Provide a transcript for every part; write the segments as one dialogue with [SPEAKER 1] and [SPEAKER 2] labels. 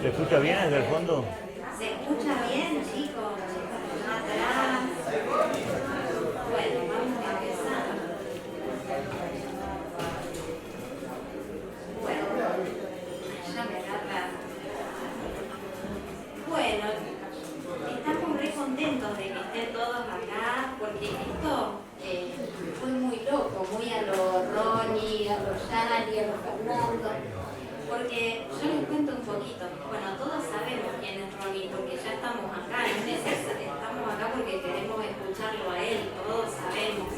[SPEAKER 1] ¿Se escucha bien desde el fondo?
[SPEAKER 2] ¿Se escucha bien, chicos? Atrás. Bueno, vamos a empezar. Bueno, ya me agarra. Bueno, estamos re contentos de que estén todos acá, porque esto fue muy loco, muy a lo Ronnie, a lo Yanni, a lo Fernando. Porque yo les cuento un poquito. Bueno, todos sabemos quién es Ronnie, porque ya estamos acá, estamos acá porque queremos escucharlo a él, todos sabemos.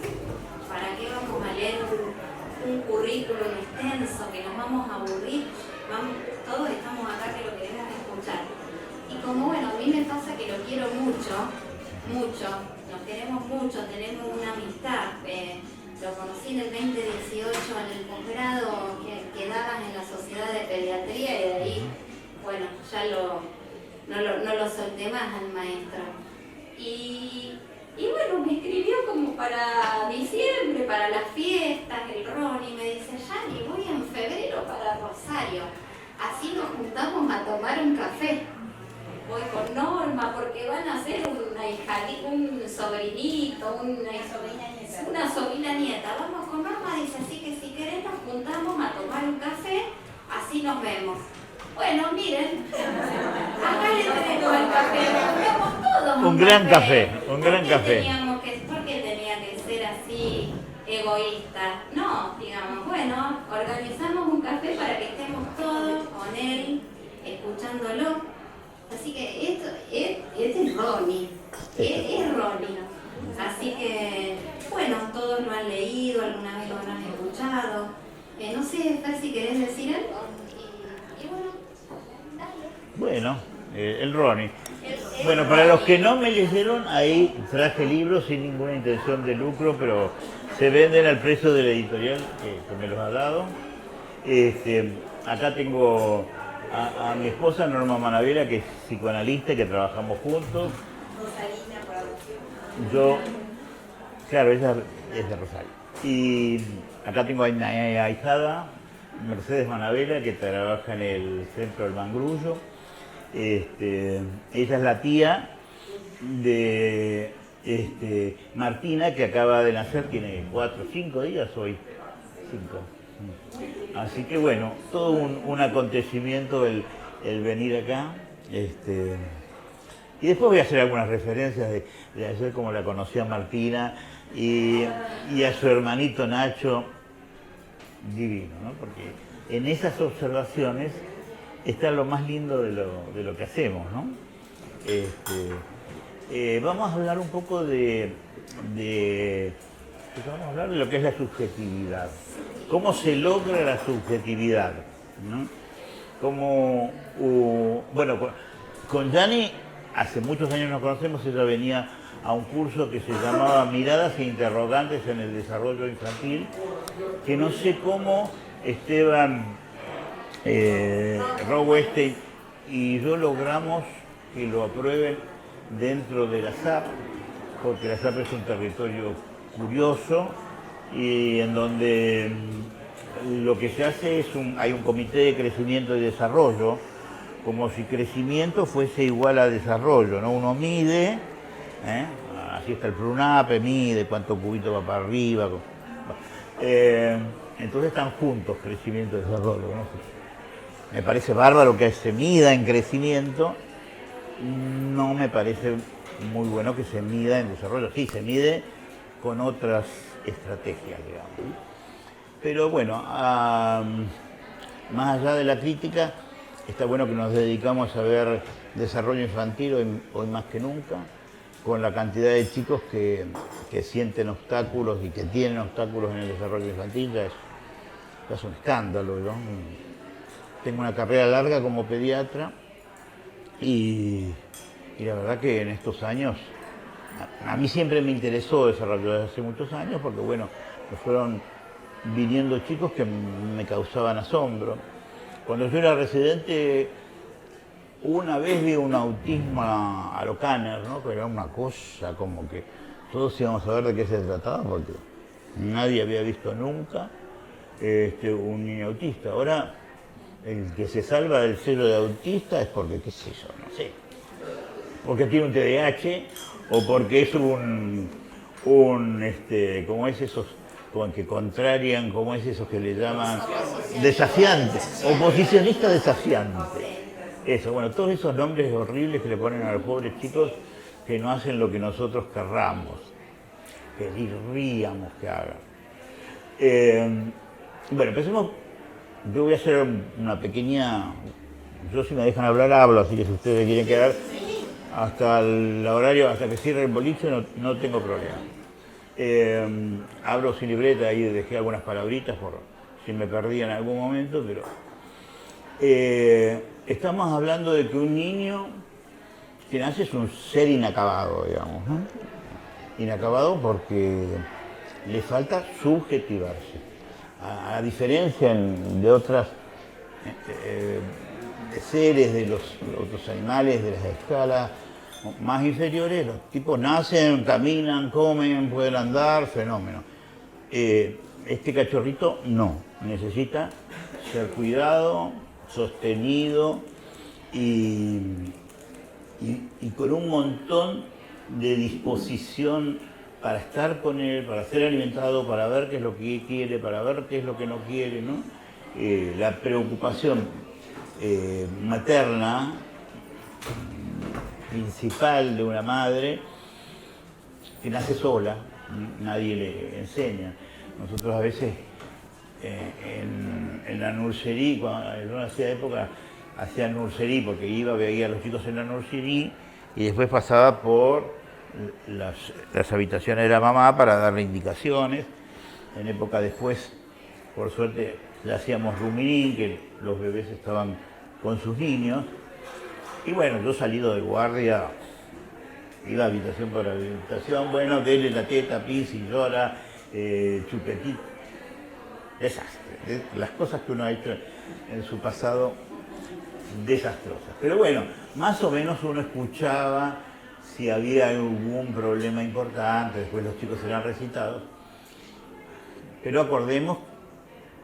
[SPEAKER 2] ¿Para qué vamos a leer un currículum extenso que nos vamos a aburrir? Todos estamos acá que lo queremos escuchar. Y como bueno, a mí me pasa que lo quiero mucho, nos queremos mucho, tenemos una amistad. Lo conocí en el 2018 en el posgrado que dabas en la Sociedad de Pediatría y de ahí, bueno, ya no lo solté más al maestro. Y bueno, me escribió como para diciembre, para las fiestas, el Ronnie, me dice, Yani, voy en febrero para Rosario, así nos juntamos a tomar un café. Voy con Norma porque van a hacer un sobrinito, una sobrina nieta. Vamos con Norma, dice, así que si querés nos juntamos a tomar un café, así nos vemos. Bueno, miren, acá le tenemos el café, nos vemos todos.
[SPEAKER 1] Un gran café, un gran café.
[SPEAKER 2] ¿Por qué tenía que ser así egoísta? No, digamos, bueno, organizamos un café para que estemos todos con él, escuchándolo. Así que este es Ronnie, es Ronnie. Así que, bueno, todos lo han leído, alguna vez lo han escuchado. No sé, Fer, si querés decir algo. Y bueno, dale.
[SPEAKER 1] Bueno, el Ronnie. Bueno, para los que no me leyeron, ahí traje libros sin ninguna intención de lucro, pero se venden al precio de la editorial que me los ha dado. Acá tengo a mi esposa Norma Manavera, que es psicoanalista, que trabajamos juntos.
[SPEAKER 2] Rosalina, por adopción.
[SPEAKER 1] Yo, claro, ella es de Rosario. Y acá tengo a una ahijada, Mercedes Manavera, que trabaja en el centro del Mangrullo. Ella es la tía de Martina, que acaba de nacer, tiene 4 o 5 días hoy. 5. Así que bueno, todo un acontecimiento el venir acá. Y después voy a hacer algunas referencias de ayer, como la conocí a Martina y a su hermanito Nacho, divino, ¿no? Porque en esas observaciones está lo más lindo de lo que hacemos, ¿no? Vamos a hablar un poco vamos a hablar de lo que es la subjetividad. ¿Cómo se logra la subjetividad? ¿No? Bueno, con Yani hace muchos años nos conocemos, ella venía a un curso que se llamaba Miradas e Interrogantes en el Desarrollo Infantil, que no sé cómo Esteban Rowestein y yo logramos que lo aprueben dentro de la SAP, porque la SAP es un territorio curioso y en donde lo que se hace es hay un comité de crecimiento y desarrollo, como si crecimiento fuese igual a desarrollo, ¿no? Uno mide, así está el PRUNAPE, mide cuánto cubito va para arriba. Entonces están juntos crecimiento y desarrollo, ¿no? Me parece bárbaro que se mida en crecimiento, no me parece muy bueno que se mida en desarrollo. Sí, se mide con otras estrategias, digamos. Pero bueno, más allá de la crítica, está bueno que nos dedicamos a ver desarrollo infantil hoy más que nunca, con la cantidad de chicos que sienten obstáculos y que tienen obstáculos en el desarrollo infantil, ya es un escándalo, ¿no? Tengo una carrera larga como pediatra y la verdad que en estos años, a mí siempre me interesó desarrollo desde hace muchos años, porque bueno, me fueron viniendo chicos que me causaban asombro. Cuando yo era residente, una vez vi un autismo a lo Kanner, ¿no? Que era una cosa como que todos íbamos a ver de qué se trataba, porque nadie había visto nunca un niño autista. Ahora El que se salva del celo de autista es porque, qué sé yo, no sé, porque tiene un TDAH o porque es como es esos como que contrarian, como es esos que le llaman desafiante, oposicionista desafiante. Eso, bueno, todos esos nombres horribles que le ponen a los pobres chicos que no hacen lo que nosotros querramos, querríamos que hagan. Bueno, empecemos. Yo voy a hacer una pequeña... Yo si me dejan hablar, hablo, así que si ustedes quieren quedar hasta el horario, hasta que cierre el boliche, no tengo problema. Abro sin libreta, ahí dejé algunas palabritas por si me perdí en algún momento, pero... estamos hablando de que un niño que nace es un ser inacabado, digamos, ¿no? Inacabado porque le falta subjetivarse. A diferencia de otras de seres, de los otros animales, de las escalas más inferiores, los tipos nacen, caminan, comen, pueden andar, fenómeno. Este cachorrito no, necesita ser cuidado, sostenido y con un montón de disposición para estar con él, para ser alimentado, para ver qué es lo que quiere, para ver qué es lo que no quiere, ¿no? La preocupación materna principal de una madre que nace sola, nadie le enseña. Nosotros a veces en la nursería, cuando en hacía época, hacía nursería porque veía a los chicos en la nursería y después pasaba por las habitaciones de la mamá para darle indicaciones. En época después, por suerte, le hacíamos rooming, que los bebés estaban con sus niños. Y bueno, yo salido de guardia, iba habitación por habitación, bueno, dele la teta, pis y llora, chupetito. Desastre. Las cosas que uno ha hecho en su pasado, desastrosas. Pero bueno, más o menos uno escuchaba si había algún problema importante, después los chicos eran recitados. Pero acordemos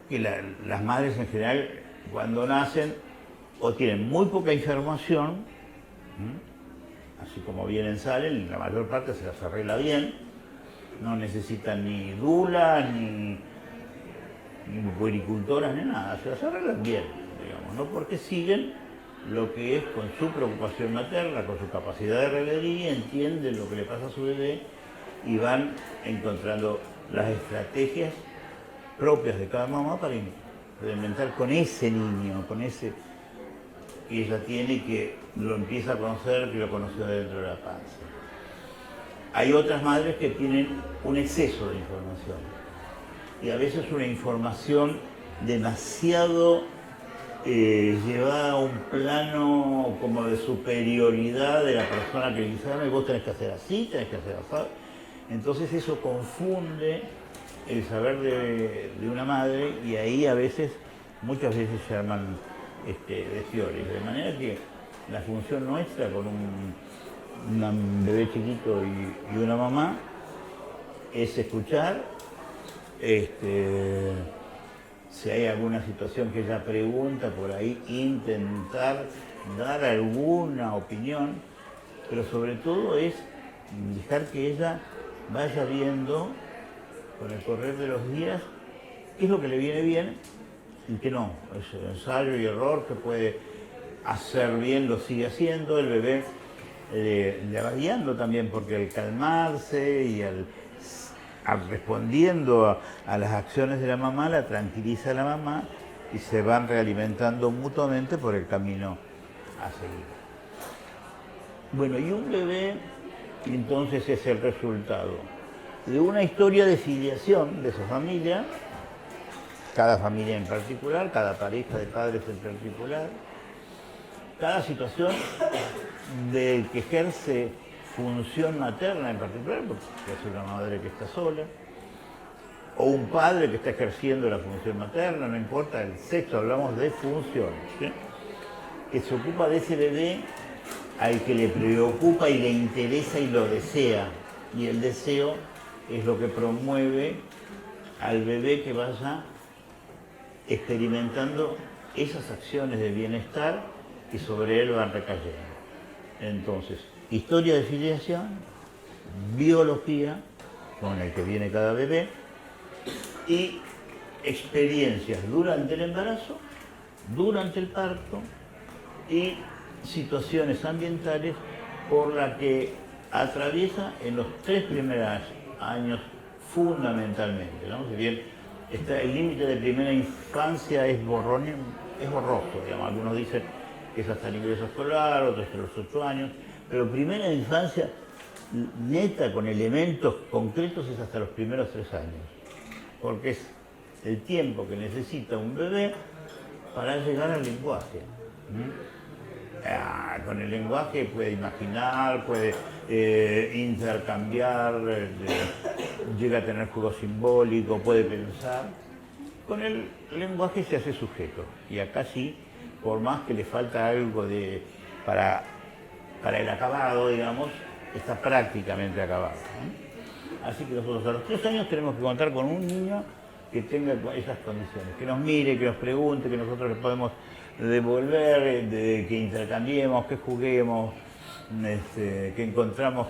[SPEAKER 1] que las madres en general, cuando nacen, o tienen muy poca información, así como vienen, salen, la mayor parte se las arregla bien, no necesitan ni dula, ni puericultoras, ni nada, se las arreglan bien, digamos, ¿no? Porque siguen lo que es con su preocupación materna, con su capacidad de rebelión, entienden lo que le pasa a su bebé y van encontrando las estrategias propias de cada mamá para implementar con ese niño, con ese que ella tiene y que lo empieza a conocer, que lo conoció dentro de la panza. Hay otras madres que tienen un exceso de información y a veces una información demasiado llevada a un plano como de superioridad de la persona que le dice, "Ay, vos tenés que hacer así, tenés que hacer así". Entonces eso confunde el saber de una madre y ahí muchas veces se arman desfiores. De manera que la función nuestra con un bebé chiquito y una mamá es escuchar, si hay alguna situación que ella pregunta por ahí, intentar dar alguna opinión, pero sobre todo es dejar que ella vaya viendo con el correr de los días qué es lo que le viene bien y qué no. Es ensayo y error, que puede hacer bien lo sigue haciendo, el bebé le va guiando también, porque al calmarse y al respondiendo a las acciones de la mamá, la tranquiliza a la mamá y se van realimentando mutuamente por el camino a seguir. Bueno, y un bebé entonces es el resultado de una historia de filiación de esa familia, cada familia en particular, cada pareja de padres en particular, cada situación de que ejerce función materna en particular, porque es una madre que está sola, o un padre que está ejerciendo la función materna, no importa el sexo, hablamos de funciones, ¿sí? Que se ocupa de ese bebé al que le preocupa y le interesa y lo desea, y el deseo es lo que promueve al bebé que vaya experimentando esas acciones de bienestar que sobre él van recayendo. Entonces, historia de filiación, biología, con el que viene cada bebé, y experiencias durante el embarazo, durante el parto y situaciones ambientales por las que atraviesa en los 3 primeros años fundamentalmente, ¿no? Si bien el límite de primera infancia es borroso, digamos. Algunos dicen que es hasta el ingreso escolar, otros hasta los 8 años, pero primera infancia neta con elementos concretos es hasta los primeros 3 años, porque es el tiempo que necesita un bebé para llegar al lenguaje. Con el lenguaje puede imaginar, puede intercambiar, llega a tener juego simbólico, puede pensar. Con el lenguaje se hace sujeto, y acá sí, por más que le falta algo para el acabado, digamos, está prácticamente acabado, ¿no? Así que nosotros a los 3 años tenemos que contar con un niño que tenga esas condiciones, que nos mire, que nos pregunte, que nosotros le podemos devolver, que intercambiemos, que juguemos, que encontramos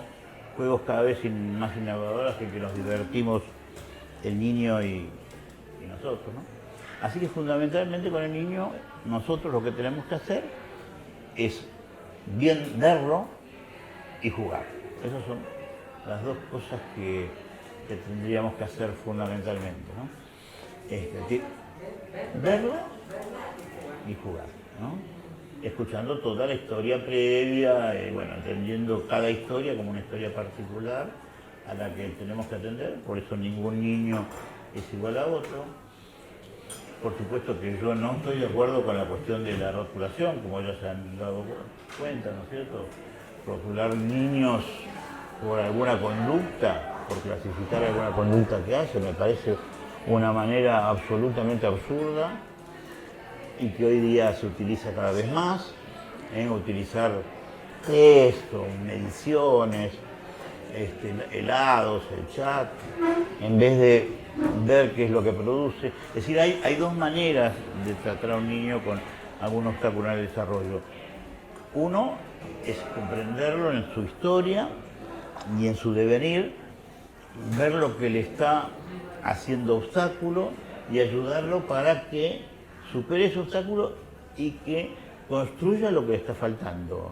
[SPEAKER 1] juegos cada vez más innovadores, que nos divertimos el niño y nosotros, ¿no? Así que fundamentalmente con el niño nosotros lo que tenemos que hacer es bien verlo y jugar. Esas son las 2 cosas que tendríamos que hacer fundamentalmente, ¿no? Verlo y jugar, ¿no? Escuchando toda la historia previa, bueno, entendiendo cada historia como una historia particular a la que tenemos que atender, por eso ningún niño es igual a otro. Por supuesto que yo no estoy de acuerdo con la cuestión de la rotulación, como ya se han dado cuenta, ¿no es cierto? Rotular niños por alguna conducta, por clasificar alguna conducta que hacen, me parece una manera absolutamente absurda y que hoy día se utiliza cada vez más, utilizar textos, mediciones, helados, el chat, en vez de ver qué es lo que produce. Es decir, hay 2 maneras de tratar a un niño con algún obstáculo en el desarrollo. Uno es comprenderlo en su historia y en su devenir, ver lo que le está haciendo obstáculo y ayudarlo para que supere ese obstáculo y que construya lo que le está faltando.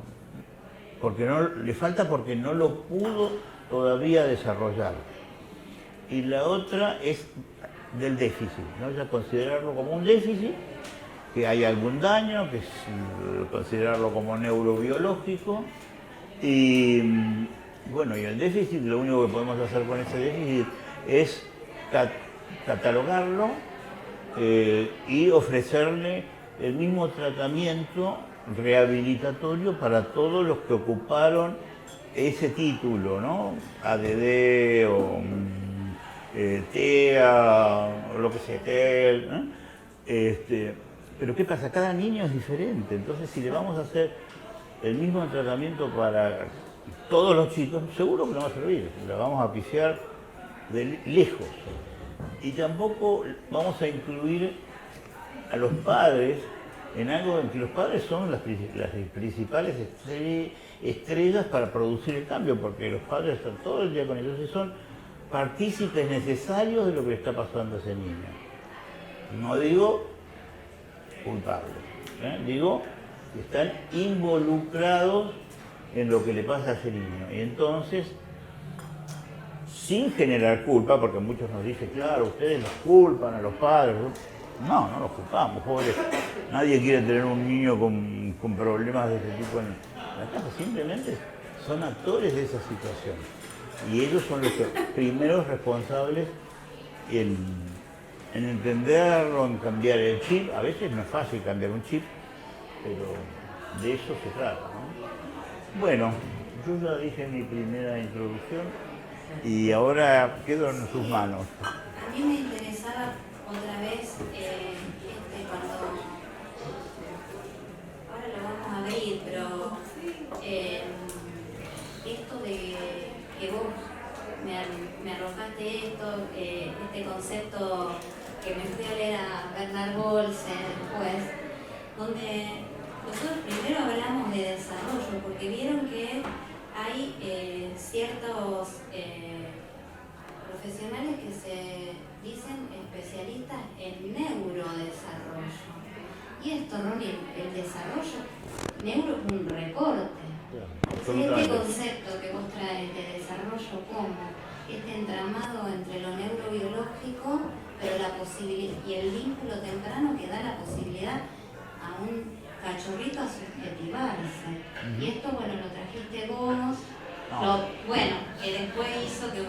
[SPEAKER 1] Porque no le falta porque no lo pudo todavía desarrollar. Y la otra es del déficit, ¿no? Ya considerarlo como un déficit, que hay algún daño, que es considerarlo como neurobiológico. Y bueno, y el déficit, lo único que podemos hacer con ese déficit es catalogarlo y ofrecerle el mismo tratamiento rehabilitatorio para todos los que ocuparon ese título, ¿no? ADD o TEA o lo que sea, TEL, ¿no? Pero ¿qué pasa? Cada niño es diferente, entonces si le vamos a hacer el mismo tratamiento para todos los chicos, seguro que no va a servir, la vamos a pifiar de lejos. Y tampoco vamos a incluir a los padres en algo en que los padres son las principales estrellas para producir el cambio, porque los padres están todo el día con ellos y son partícipes necesarios de lo que le está pasando a ese niño. No digo culpables, digo que están involucrados en lo que le pasa a ese niño. Y entonces, sin generar culpa, porque muchos nos dicen, claro, ustedes los culpan a los padres. No, no los culpamos, pobres. Nadie quiere tener un niño con problemas de ese tipo en la casa, simplemente son actores de esa situación. Y ellos son los primeros responsables en entenderlo, en cambiar el chip. A veces no es fácil cambiar un chip, pero de eso se trata, ¿no? Bueno, yo ya dije mi primera introducción y ahora quedo en sus manos.
[SPEAKER 2] A mí me interesaba otra vez cuando, ahora lo vamos a ver, pero esto de que vos me arrojaste este concepto que me fui a leer a Bernard Bolsen después, donde nosotros primero hablamos de desarrollo, porque vieron que hay ciertos profesionales que se dicen especialistas en neurodesarrollo. Y esto, Ronnie, el desarrollo, neuro es un recorte. Este concepto que vos traes de desarrollo como este entramado entre lo neurobiológico, pero la posibilidad y el vínculo temprano que da la posibilidad a un cachorrito a subjetivarse. Y esto, bueno, lo trajiste vos, bueno, que después hizo que...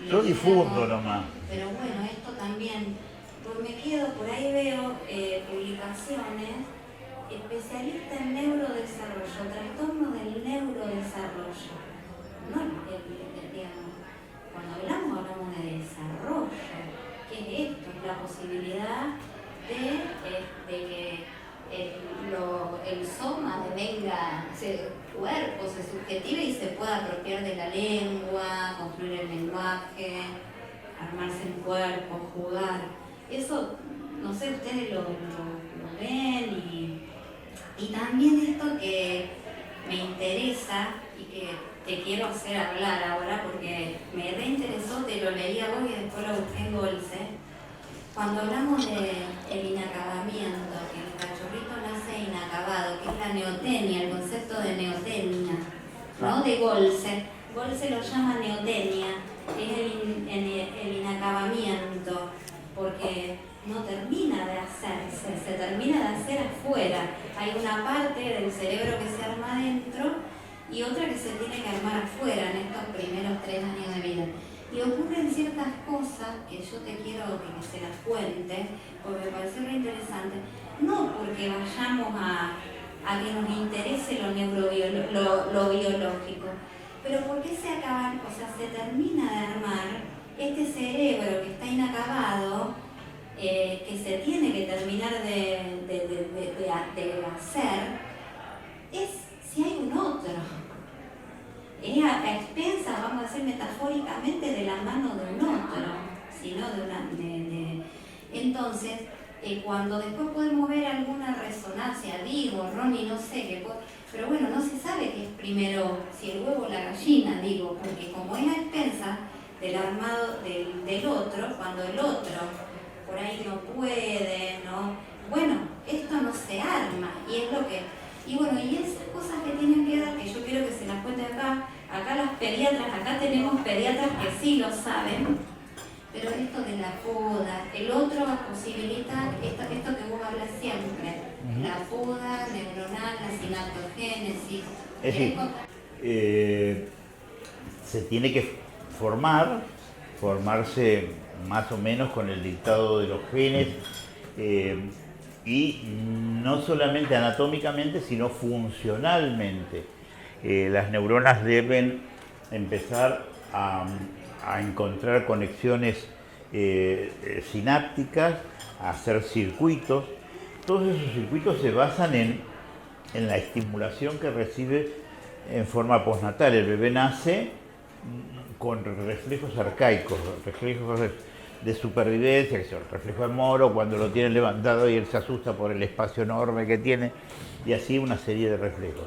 [SPEAKER 1] Yo difundo nomás.
[SPEAKER 2] Pero bueno, esto también, pues me quedo, por ahí veo publicaciones, especialista en neurodesarrollo, trastorno del neurodesarrollo. No, digamos, cuando hablamos de desarrollo, ¿qué es esto? Es la posibilidad de que el soma devenga, cuerpo se subjetive y se pueda apropiar de la lengua, construir el lenguaje, armarse un cuerpo, jugar. Eso, no sé, ustedes lo ven y también esto que me interesa y que te quiero hacer hablar ahora porque me reinteresó, te lo leí a vos y después lo busqué en Golse. Cuando hablamos del inacabamiento, que el cachorrito nace inacabado, que es la neotenia, el concepto de neotenia, ¿no? De Golse. Golse lo llama neotenia, que es el inacabamiento, porque no termina de hacerse, se termina de hacer afuera. Hay una parte del cerebro que se arma adentro y otra que se tiene que armar afuera en estos primeros 3 años de vida. Y ocurren ciertas cosas que yo te quiero que se las cuente, porque me pareció muy interesante, no porque vayamos a que nos interese lo biológico, pero porque se acaban, o sea, se termina de armar este cerebro que está inacabado, que se tiene que terminar de hacer, es si hay un otro. Es a expensas, vamos a decir metafóricamente, de la mano de un otro, sino de una... Entonces, cuando después podemos ver alguna resonancia, digo, Ronnie, no sé, pero bueno, no se sabe qué es primero, si el huevo o la gallina, digo, porque como es a expensas del armado del otro, cuando el otro por ahí no puede, ¿no? Bueno, esto no se arma, y es lo que... Y bueno, y esas cosas que tienen que dar, que yo quiero que se las cuente acá las pediatras, acá tenemos pediatras que sí lo saben, pero esto de la poda, el otro posibilita esto que vos hablas siempre, la poda neuronal, la sinaptogénesis.
[SPEAKER 1] Es decir, se tiene que formarse más o menos con el dictado de los genes, y no solamente anatómicamente, sino funcionalmente. Las neuronas deben empezar a encontrar conexiones sinápticas, a hacer circuitos. Todos esos circuitos se basan en la estimulación que recibe en forma postnatal. El bebé nace con reflejos arcaicos, reflejos de supervivencia, que es el reflejo de Moro, cuando lo tiene levantado y él se asusta por el espacio enorme que tiene, y así una serie de reflejos.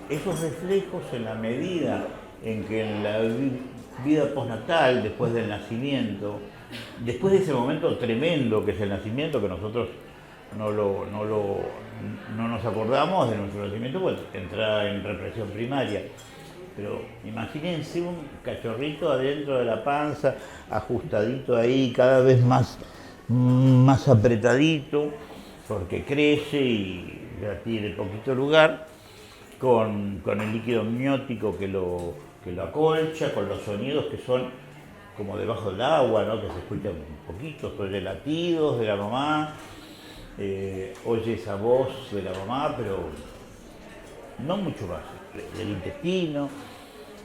[SPEAKER 1] Esos reflejos, en la medida en que en la vida postnatal, después del nacimiento, después de ese momento tremendo que es el nacimiento, que nosotros no nos acordamos de nuestro nacimiento, pues entra en represión primaria. Pero imagínense un cachorrito adentro de la panza, ajustadito ahí, cada vez más apretadito, porque crece y ya tiene poquito lugar, con el líquido amniótico que lo acolcha, con los sonidos que son como debajo del agua, ¿no? Que se escuchan un poquito, oye latidos de la mamá, oye esa voz de la mamá, pero no mucho más, del intestino.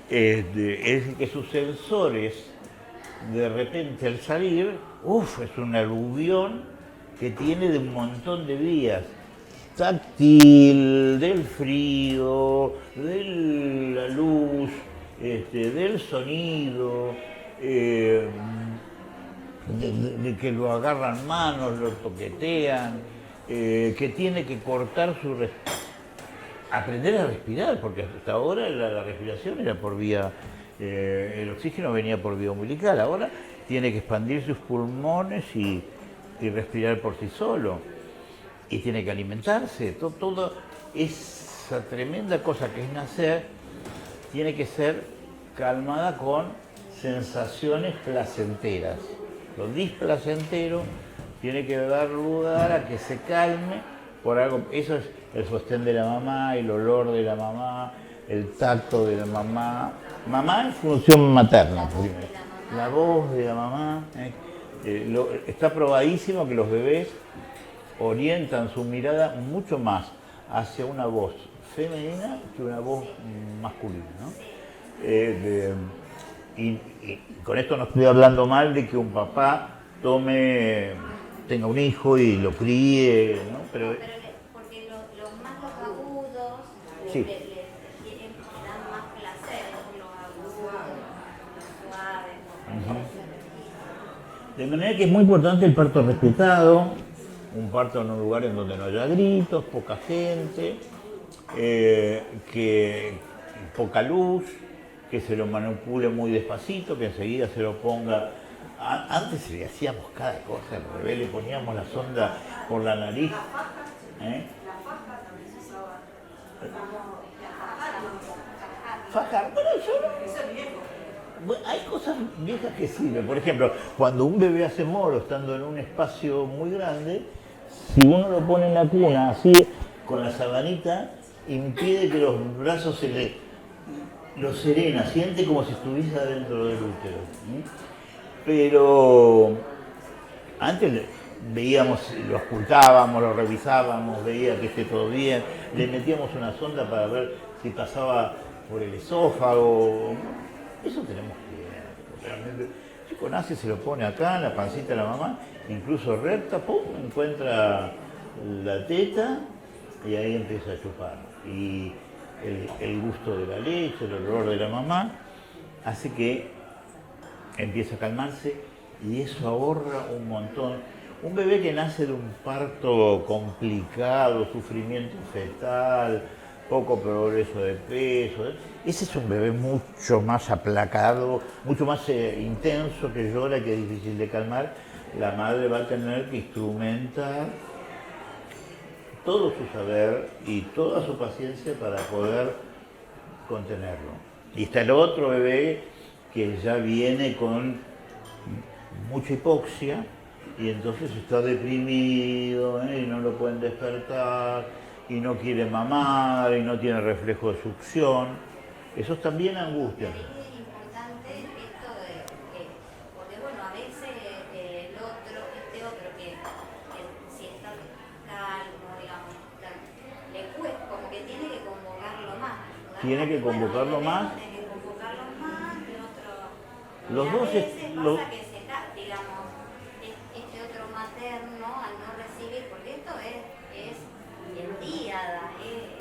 [SPEAKER 1] Es que sus sensores, de repente al salir, es un aluvión que tiene de un montón de vías, táctil, del frío, de la luz, del sonido, de que lo agarran manos, lo toquetean, que tiene que cortar aprender a respirar, porque hasta ahora la respiración era por vía, el oxígeno venía por vía umbilical, ahora tiene que expandir sus pulmones y respirar por sí solo, y tiene que alimentarse, toda esa tremenda cosa que es nacer, tiene que ser calmada con sensaciones placenteras. Lo displacentero tiene que dar lugar a que se calme por algo. Eso es el sostén de la mamá, el olor de la mamá, el tacto de la mamá. Mamá en función materna, primero. La voz de la mamá. Está probadísimo que los bebés orientan su mirada mucho más hacia una voz femenina que una voz masculina, ¿no? Y con esto no estoy hablando mal de que un papá tenga un hijo y lo críe, ¿no?
[SPEAKER 2] Pero porque los más los agudos
[SPEAKER 1] sí.
[SPEAKER 2] le dan más placer, los agudos, los suaves.
[SPEAKER 1] De manera que es muy importante el parto respetado, un parto en un lugar en donde no haya gritos, poca gente, que poca luz, que se lo manipule muy despacito, que enseguida se lo ponga. Antes le hacíamos cada cosa, al bebé le poníamos la sonda por la nariz.
[SPEAKER 3] La faja también se usaba.
[SPEAKER 1] Faja, bueno,
[SPEAKER 3] Eso es viejo.
[SPEAKER 1] bueno, hay cosas viejas que sirven. Por ejemplo, cuando un bebé hace moro estando en un espacio muy grande, si uno lo pone en la cuna así, con la sabanita, impide que los brazos lo serena, siente como si estuviese adentro del útero. Pero antes veíamos, lo ocultábamos, lo revisábamos, veía que esté todo bien, le metíamos una sonda para ver si pasaba por el esófago. Eso tenemos que ver. El chico nace, se lo pone acá, en la pancita de la mamá, incluso recta, pum, encuentra la teta y ahí empieza a chupar. Y el gusto de la leche, el olor de la mamá, hace que empiece a calmarse y eso ahorra un montón. Un bebé que nace de un parto complicado, sufrimiento fetal, poco progreso de peso, ese es un bebé mucho más aplacado, mucho más intenso, que llora, que es difícil de calmar. La madre va a tener que instrumentar todo su saber y toda su paciencia para poder contenerlo. Y está el otro bebé que ya viene con mucha hipoxia y entonces está deprimido, y no lo pueden despertar y no quiere mamar y no tiene reflejo de succión. Esos también angustian.
[SPEAKER 2] Es importante esto de que, porque bueno, a veces este otro que si está calmo, digamos, le cuesta, como que tiene que convocarlo más.
[SPEAKER 1] Tiene que convocarlo más.
[SPEAKER 2] Tiene que convocarlo más, el otro.
[SPEAKER 1] Los
[SPEAKER 2] y a
[SPEAKER 1] dos
[SPEAKER 2] veces pasa que se digamos, este otro materno al no recibir, porque esto es el díada, el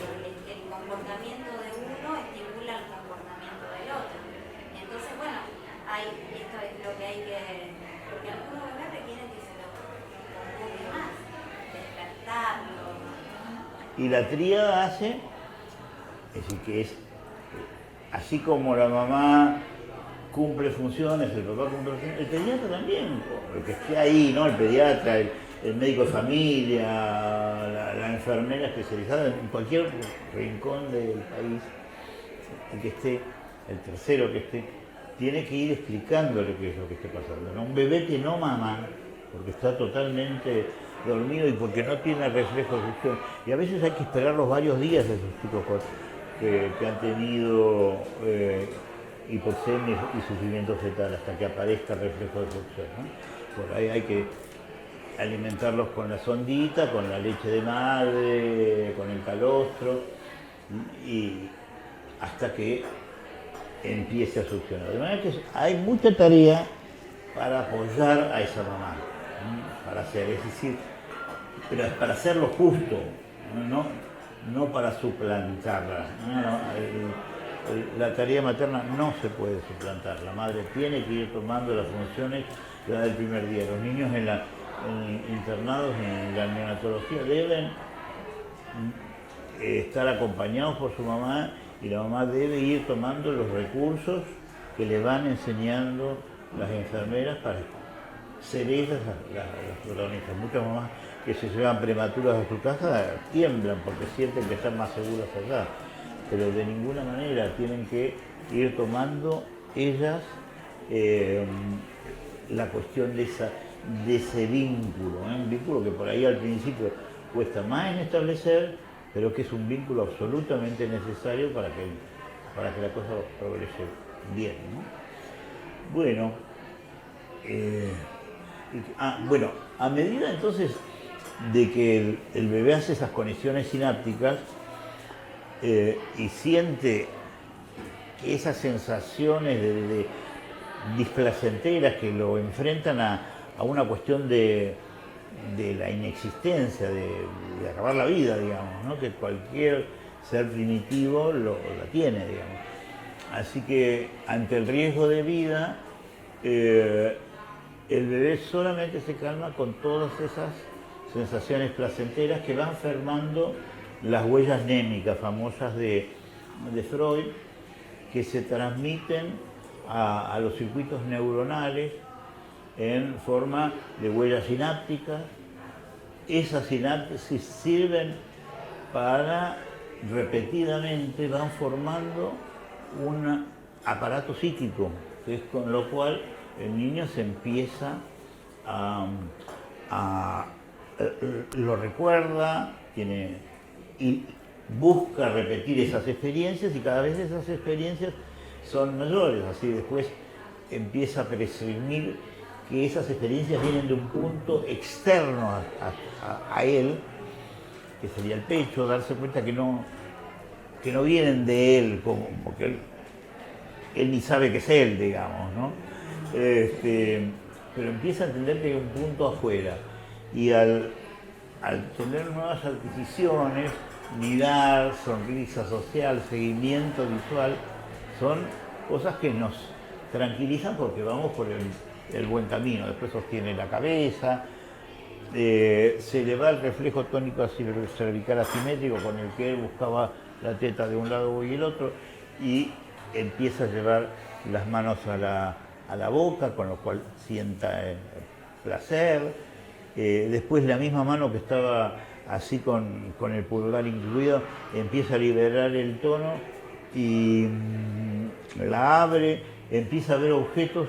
[SPEAKER 2] comportamiento de uno estimula el comportamiento del otro. Entonces, bueno, esto es lo que hay que, porque algunos bebés requieren que se lo convoque más, despertarlo.
[SPEAKER 1] Y la tríada hace, es decir, que es así como la mamá cumple funciones, el papá cumple funciones, el pediatra también, el que esté ahí, ¿no? El pediatra, el médico de familia, la enfermera especializada en cualquier rincón del país, el que esté, el tercero que esté, tiene que ir explicándole qué es lo que esté pasando, ¿no? Un bebé que no mama, porque está totalmente dormido y porque no tiene reflejo de succión. Y a veces hay que esperarlos varios días a esos chicos que han tenido hipoxemia y sufrimiento fetal hasta que aparezca el reflejo de succión, ¿no? Por ahí hay que alimentarlos con la sondita, con la leche de madre, con el calostro, y hasta que empiece a succionar. De manera que hay mucha tarea para apoyar a esa mamá, ¿no? Para hacer, es decir, pero es para hacerlo justo, no para suplantarla. La tarea materna no se puede suplantar. La madre tiene que ir tomando las funciones ya del primer día. Los niños internados en la neonatología deben estar acompañados por su mamá y la mamá debe ir tomando los recursos que le van enseñando las enfermeras para ser ellas las protagonistas. Muchas mamás que se llevan prematuras a su casa tiemblan porque sienten que están más seguras allá, pero de ninguna manera tienen que ir tomando ellas la cuestión de ese vínculo, un vínculo que por ahí al principio cuesta más en establecer, pero que es un vínculo absolutamente necesario para que la cosa progrese bien, ¿no? Bueno, bueno, a medida entonces de que el bebé hace esas conexiones sinápticas y siente esas sensaciones de displacenteras que lo enfrentan a una cuestión de la inexistencia, de acabar la vida, digamos, ¿no? Que cualquier ser primitivo la tiene, digamos. Así que ante el riesgo de vida, el bebé solamente se calma con todas esas sensaciones placenteras que van formando las huellas némicas famosas de Freud, que se transmiten a los circuitos neuronales en forma de huellas sinápticas. Esas sinapsis sirven para repetidamente van formando un aparato psíquico, que es con lo cual el niño se empieza lo recuerda, y busca repetir esas experiencias y cada vez esas experiencias son mayores, así después empieza a presumir que esas experiencias vienen de un punto externo a él, que sería el pecho, darse cuenta que no vienen de él, porque él ni sabe que es él, digamos, ¿no? Pero empieza a entender que hay un punto afuera, y al tener nuevas adquisiciones, mirar, sonrisa social, seguimiento visual, son cosas que nos tranquilizan porque vamos por el buen camino. Después sostiene la cabeza, se le va el reflejo tónico cervical asimétrico con el que él buscaba la teta de un lado y el otro, y empieza a llevar las manos a la boca, con lo cual sienta placer. Después la misma mano que estaba así con el pulgar incluido, empieza a liberar el tono y la abre, empieza a ver objetos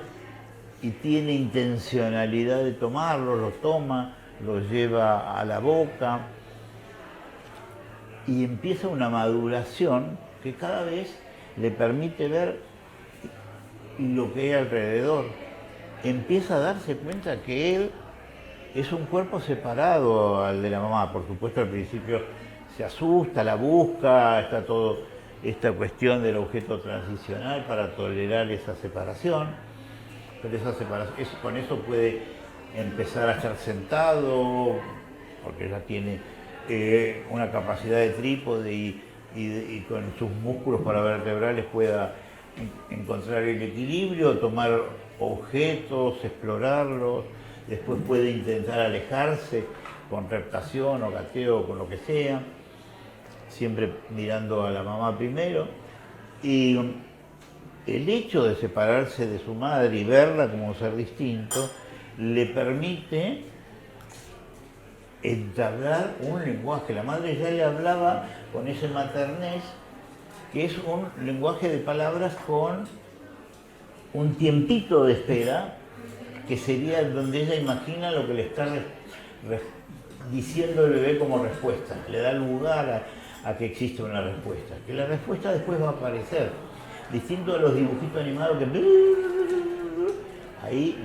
[SPEAKER 1] y tiene intencionalidad de tomarlos, los toma, los lleva a la boca y empieza una maduración que cada vez le permite ver lo que hay alrededor. Empieza a darse cuenta que él es un cuerpo separado al de la mamá. Por supuesto, al principio se asusta, la busca, está todo esta cuestión del objeto transicional para tolerar esa separación, pero con eso puede empezar a estar sentado, porque ya tiene una capacidad de trípode y con sus músculos paravertebrales pueda encontrar el equilibrio, tomar objetos, explorarlos. Después puede intentar alejarse con reptación o gateo, con lo que sea, siempre mirando a la mamá primero. Y el hecho de separarse de su madre y verla como un ser distinto le permite entablar un lenguaje. La madre ya le hablaba con ese maternés, que es un lenguaje de palabras con un tiempito de espera, que sería donde ella imagina lo que le está diciendo el bebé como respuesta. Le da lugar a que existe una respuesta. Que la respuesta después va a aparecer. Distinto a los dibujitos animados que... Ahí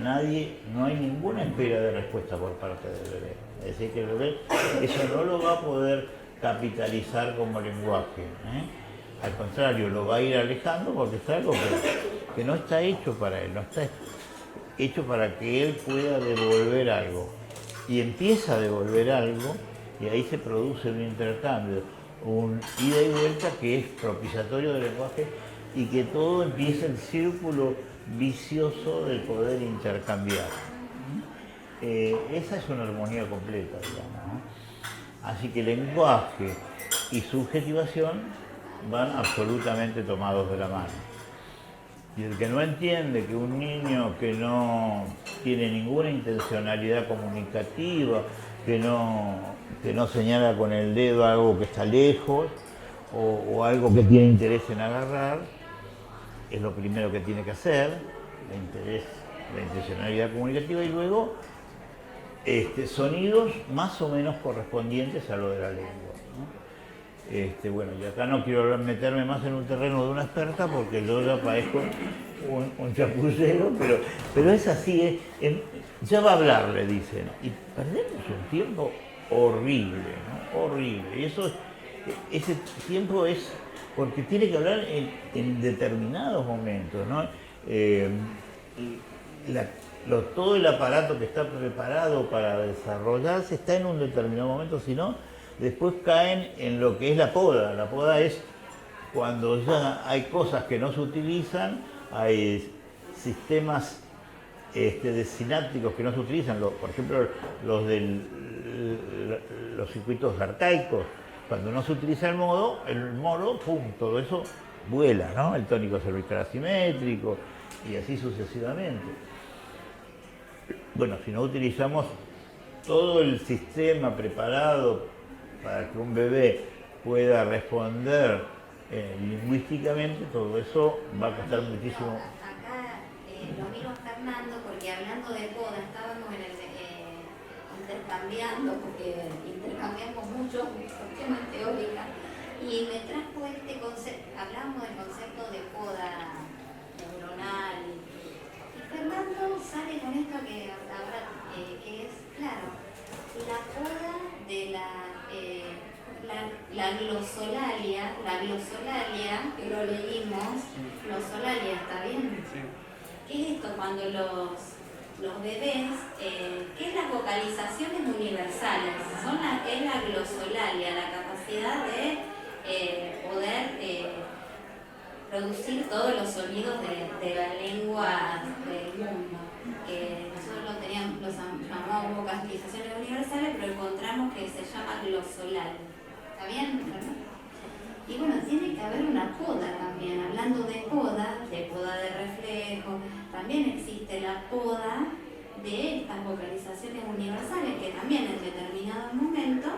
[SPEAKER 1] no hay ninguna espera de respuesta por parte del bebé. Es decir, que el bebé eso no lo va a poder capitalizar como lenguaje. Al contrario, lo va a ir alejando porque es algo que no está hecho para él, no está hecho para que él pueda devolver algo. Y empieza a devolver algo y ahí se produce un intercambio, un ida y vuelta que es propiciatorio del lenguaje y que todo empieza el círculo vicioso del poder intercambiar. esa es una armonía completa, digamos, ¿no? Así que lenguaje y subjetivación van absolutamente tomados de la mano. Y el que no entiende que un niño que no tiene ninguna intencionalidad comunicativa, que no señala con el dedo algo que está lejos o algo que tiene interés en agarrar, es lo primero que tiene que hacer, la intencionalidad comunicativa, y luego sonidos más o menos correspondientes a lo de la lengua, ¿no? Bueno, y acá no quiero meterme más en un terreno de una experta porque yo ya parezco un chapucero, pero es así, ya va a hablar, le dicen, y perdemos un tiempo horrible, ¿no? Horrible. Y ese tiempo es porque tiene que hablar en determinados momentos, ¿no? Todo el aparato que está preparado para desarrollarse está en un determinado momento, si no, después caen en lo que es la poda. La poda es cuando ya hay cosas que no se utilizan, hay sistemas de sinápticos que no se utilizan, por ejemplo los circuitos arcaicos. Cuando no se utiliza el modo, pum, todo eso vuela, ¿no? El tónico cervical asimétrico y así sucesivamente. Bueno, si no utilizamos todo el sistema preparado para que un bebé pueda responder lingüísticamente, todo eso va a costar muchísimo.
[SPEAKER 2] Acá lo miro a Fernando porque hablando de poda estábamos intercambiando, porque intercambiamos muchos cuestiones teóricas, y me trajo este concepto, hablábamos del concepto de poda neuronal, y Fernando sale con esto que ahora, que es, claro, la poda de la glosolalia, que lo leímos, glosolalia, ¿está bien?
[SPEAKER 4] Sí.
[SPEAKER 2] ¿Qué es esto cuando los bebés, qué es las vocalizaciones universales? Es la glosolalia, la capacidad de poder producir todos los sonidos de la lengua del mundo, que nosotros los llamamos vocalizaciones universales, pero encontramos que se llama glosolalia. ¿Está bien? Y bueno, tiene que haber una poda también. Hablando de poda de reflejo, también existe la poda de estas vocalizaciones universales que también en determinado momento,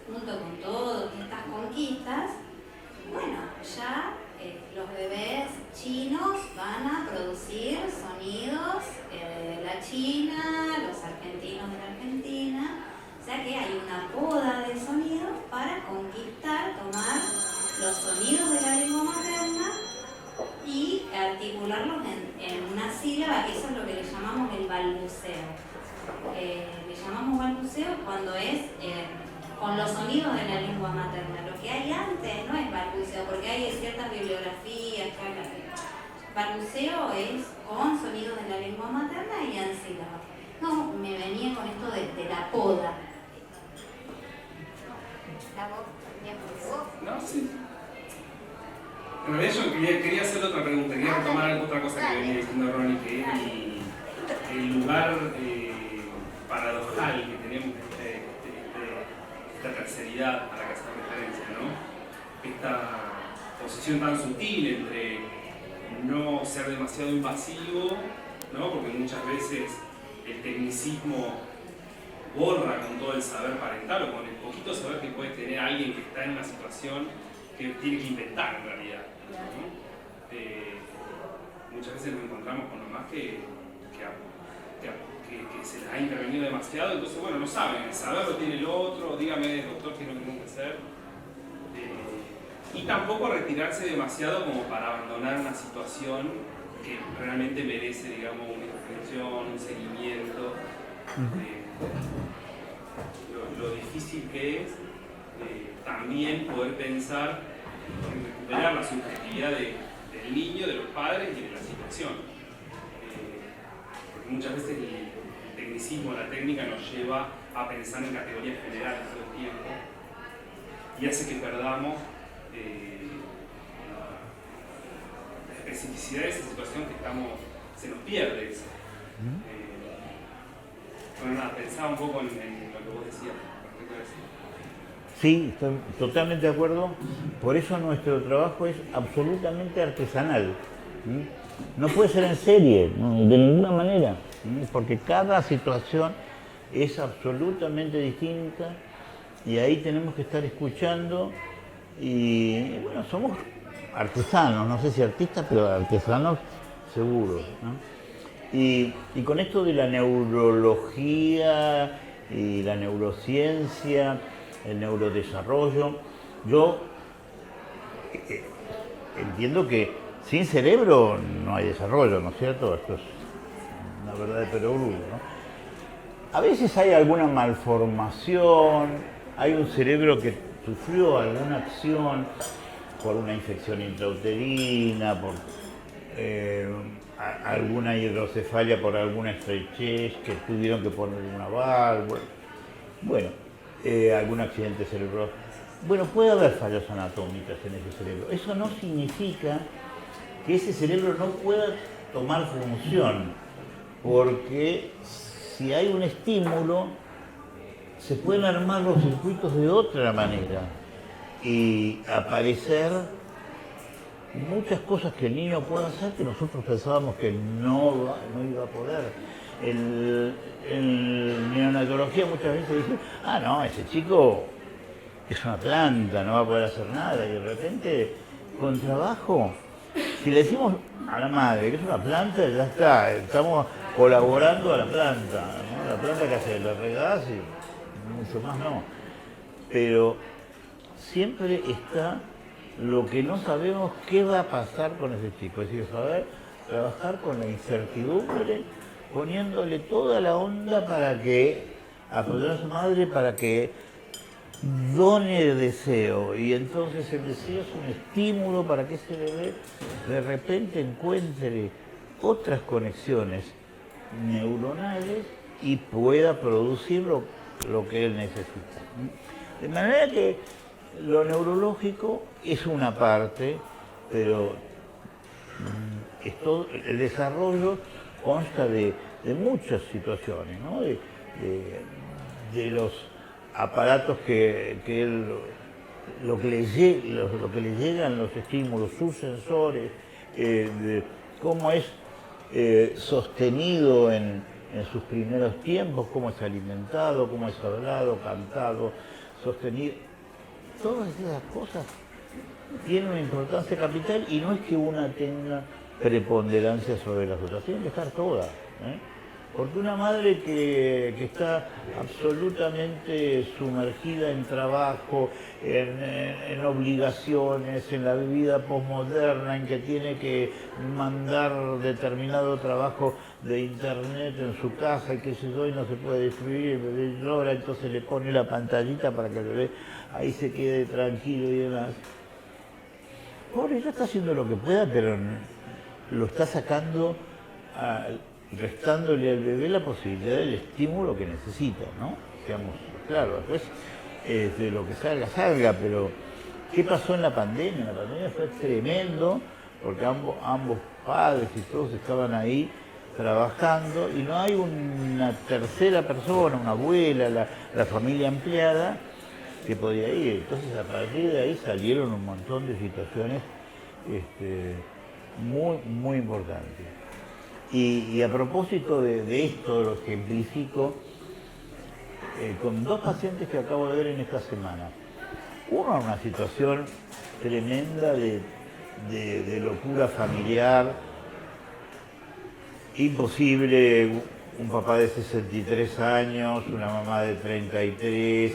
[SPEAKER 2] junto con todas estas conquistas, bueno, ya los bebés chinos van a producir sonidos de la China, los argentinos de la Argentina. O sea que hay una poda de sonidos para conquistar, tomar los sonidos de la lengua materna y articularlos en una sílaba, que eso es lo que le llamamos el balbuceo. Le llamamos balbuceo cuando es con los sonidos de la lengua materna. Lo que hay antes no es balbuceo, porque hay ciertas bibliografías que hablan. Balbuceo es con sonidos de la lengua materna y en sílaba. No, me venía con esto de la poda. ¿La voz?
[SPEAKER 4] No, sí. En realidad yo quería hacer otra pregunta, quería retomar otra cosa que venía diciendo Ronnie, que es el lugar paradojal que tenemos esta terceridad a la que hace referencia, ¿no? Esta posición tan sutil entre no ser demasiado invasivo, ¿no? Porque muchas veces el tecnicismo borra con todo el saber parental o con el poquito saber que puede tener alguien que está en una situación que tiene que inventar en realidad, ¿no? Muchas veces nos encontramos con mamás que se les ha intervenido demasiado, entonces bueno, no saben, el saber lo tiene el otro, dígame doctor qué es lo que tengo que hacer. Y tampoco retirarse demasiado como para abandonar una situación que realmente merece, digamos, una intervención, un seguimiento. Lo difícil que es también poder pensar en recuperar la subjetividad del niño, de los padres y de la situación. Porque muchas veces el tecnicismo, la técnica nos lleva a pensar en categorías generales todo el tiempo y hace que perdamos la especificidad de esa situación que se nos pierde. Bueno, nada, pensaba un poco en lo que vos decías respecto a eso.
[SPEAKER 1] Sí, estoy totalmente de acuerdo. Por eso nuestro trabajo es absolutamente artesanal. No puede ser en serie, de ninguna manera, porque cada situación es absolutamente distinta y ahí tenemos que estar escuchando y bueno, somos artesanos, no sé si artistas, pero artesanos seguros, ¿no? Y con esto de la neurología y la neurociencia, el neurodesarrollo, yo entiendo que sin cerebro no hay desarrollo, ¿no es cierto? Esto es una verdad de perogrullo, ¿no? A veces hay alguna malformación, hay un cerebro que sufrió alguna acción por una infección intrauterina, por alguna hidrocefalia, por alguna estrechez, que tuvieron que poner una válvula, bueno, algún accidente cerebral. Bueno, puede haber fallas anatómicas en ese cerebro. Eso no significa que ese cerebro no pueda tomar función, porque si hay un estímulo, se pueden armar los circuitos de otra manera y aparecer muchas cosas que el niño puede hacer que nosotros pensábamos que no iba a poder. En neonatología muchas veces dicen, ah, no, ese chico es una planta, no va a poder hacer nada, y de repente, con trabajo, si le decimos a la madre que es una planta, ya está, estamos colaborando a la planta, ¿no? La planta que hace, la regás y mucho más no. Pero siempre está lo que no sabemos qué va a pasar con ese chico, es decir, saber trabajar con la incertidumbre, poniéndole toda la onda para que, apoyar a su madre para que done el deseo, y entonces el deseo es un estímulo para que ese bebé de repente encuentre otras conexiones neuronales y pueda producir lo que él necesita. De manera que lo neurológico es una parte, pero el desarrollo consta de muchas situaciones, ¿no? de los aparatos que él, lo que le llegan los estímulos, sus sensores, de cómo es sostenido en sus primeros tiempos, cómo es alimentado, cómo es hablado, cantado, sostenido. Todas esas cosas tienen una importancia capital y no es que una tenga preponderancia sobre las otras, tienen que estar todas, ¿eh? Porque una madre que está absolutamente sumergida en trabajo, en obligaciones, en la vida posmoderna, en que tiene que mandar determinado trabajo de internet en su casa y que si hoy no se puede distribuir, el bebé llora, entonces le pone la pantallita para que el bebé ahí se quede tranquilo y demás. Pobre, ella está haciendo lo que pueda, pero lo está sacando restándole al bebé la posibilidad del estímulo que necesita, ¿no? Seamos claros, después de lo que salga, pero ¿qué pasó en la pandemia? La pandemia fue tremendo, porque ambos padres y todos estaban ahí trabajando y no hay una tercera persona, una abuela, la familia ampliada, que podía ir. Entonces a partir de ahí salieron un montón de situaciones muy, muy importantes. Y a propósito de esto, lo ejemplifico con dos pacientes que acabo de ver en esta semana. Uno en una situación tremenda de locura familiar, imposible, un papá de 63 años, una mamá de 33,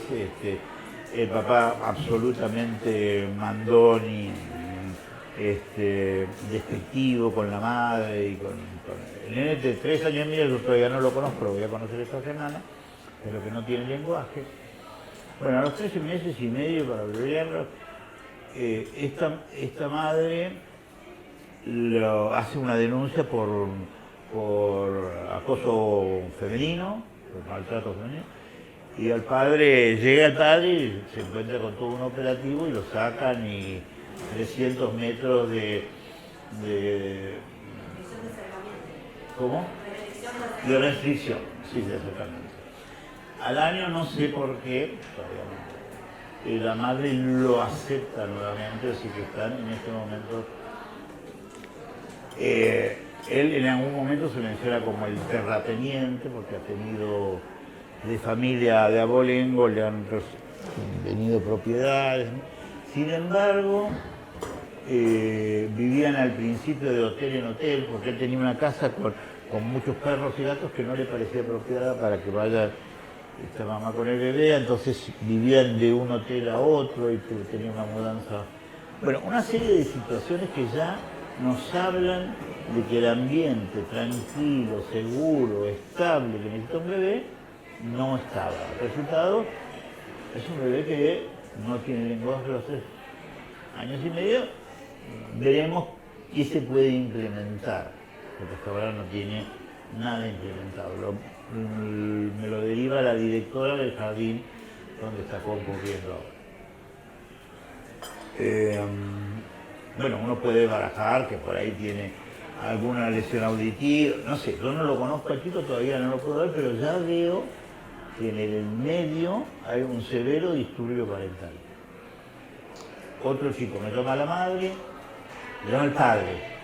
[SPEAKER 1] el papá absolutamente mandón y despectivo con la madre y con el nene de 3 años y medio. Yo todavía no lo conozco, lo voy a conocer esta semana, pero que no tiene lenguaje. Bueno, a los 13 meses y medio, para abreviarlo, esta madre hace una denuncia por acoso femenino, por maltrato femenino, y llega el padre y se encuentra con todo un operativo y lo sacan y 300 metros de ¿cómo? De restricción, sí, de acercamiento. Al año no sé por qué, todavía no. La madre lo acepta nuevamente, así que están en este momento. Él en algún momento se menciona como el terrateniente, porque ha tenido de familia de abolengo, le han venido propiedades, ¿no? Sin embargo, vivían al principio de hotel en hotel, porque él tenía una casa con muchos perros y gatos que no le parecía apropiada para que vaya esta mamá con el bebé, entonces vivían de un hotel a otro y tenía una mudanza. Bueno, una serie de situaciones que ya nos hablan de que el ambiente tranquilo, seguro, estable que necesita un bebé, no estaba. El resultado es un bebé que no tiene lenguaje a los 3 años y medio. Veremos qué se puede implementar, porque hasta ahora no tiene nada implementado. Me lo deriva la directora del jardín donde está concurriendo ahora. Bueno, uno puede barajar que por ahí tiene alguna lesión auditiva, no sé, yo no lo conozco al chico, todavía no lo puedo ver, pero ya veo que en el medio hay un severo disturbio parental. Otro chico me llama la madre, me llama el padre,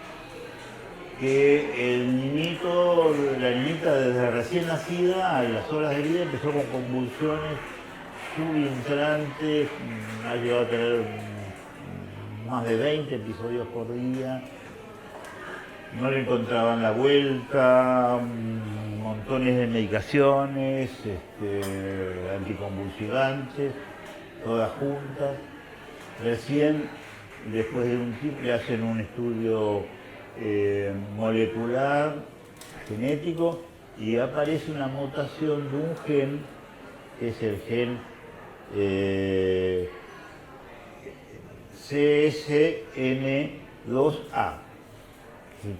[SPEAKER 1] que el niñito, la niñita desde recién nacida, a las horas de vida, empezó con convulsiones subintrantes, ha llegado a tener más de 20 episodios por día, no le encontraban la vuelta, montones de medicaciones, anticonvulsivantes, todas juntas. Recién, después de un tiempo, le hacen un estudio molecular, genético, y aparece una mutación de un gen, que es el gen CSN2A,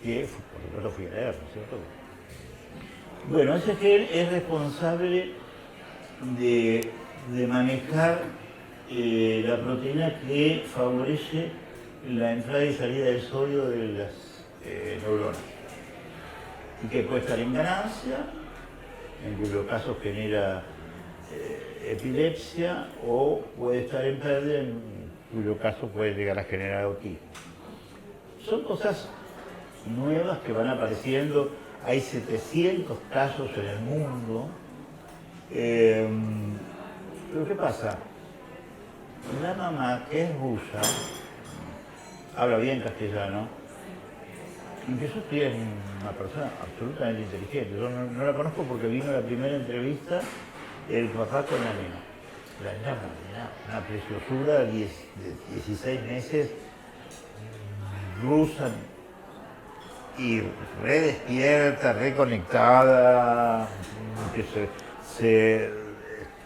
[SPEAKER 1] que por lo fui a leer, ¿no es cierto? Bueno, ese gen es responsable de manejar la proteína que favorece la entrada y salida del sodio de las neuronas, y que puede estar en ganancia, en cuyo caso genera epilepsia, o puede estar en pérdida, en cuyo caso puede llegar a generar autismo. Son cosas nuevas que van apareciendo, hay 700 casos en el mundo, pero ¿qué pasa? La mamá, que es rusa, habla bien castellano, aunque yo estoy en una persona absolutamente inteligente. Yo no la conozco porque vino a la primera entrevista el papá con la nena. La nena, una preciosura, de 16 meses, rusa, y redespierta, reconectada, que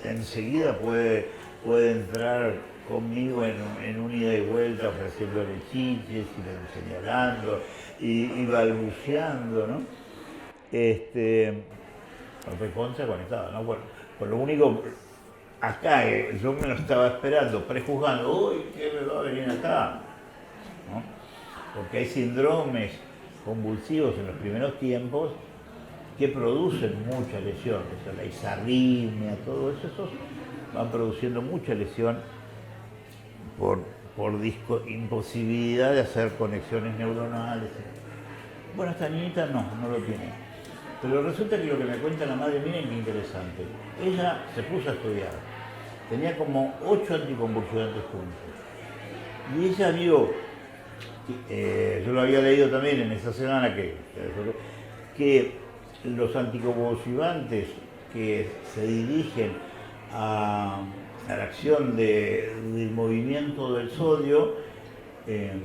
[SPEAKER 1] enseguida puede entrar conmigo en un ida y vuelta ofreciéndole chiches y señalando y balbuceando, ¿no? Recontra conectada, ¿no? Bueno, por lo único, acá yo me lo estaba esperando, prejuzgando, uy, ¿qué me va a venir acá? ¿No? Porque hay síndromes convulsivos en los primeros tiempos que producen mucha lesión, o sea, la isarritmia, todo eso, esos van produciendo mucha lesión por imposibilidad de hacer conexiones neuronales. Bueno, esta niñita no lo tiene. Pero resulta que lo que me cuenta la madre, miren qué interesante. Ella se puso a estudiar. Tenía como 8 anticonvulsivantes juntos. Y ella vio, yo lo había leído también en esa semana, que los anticonvulsivantes que se dirigen a la acción del movimiento del sodio en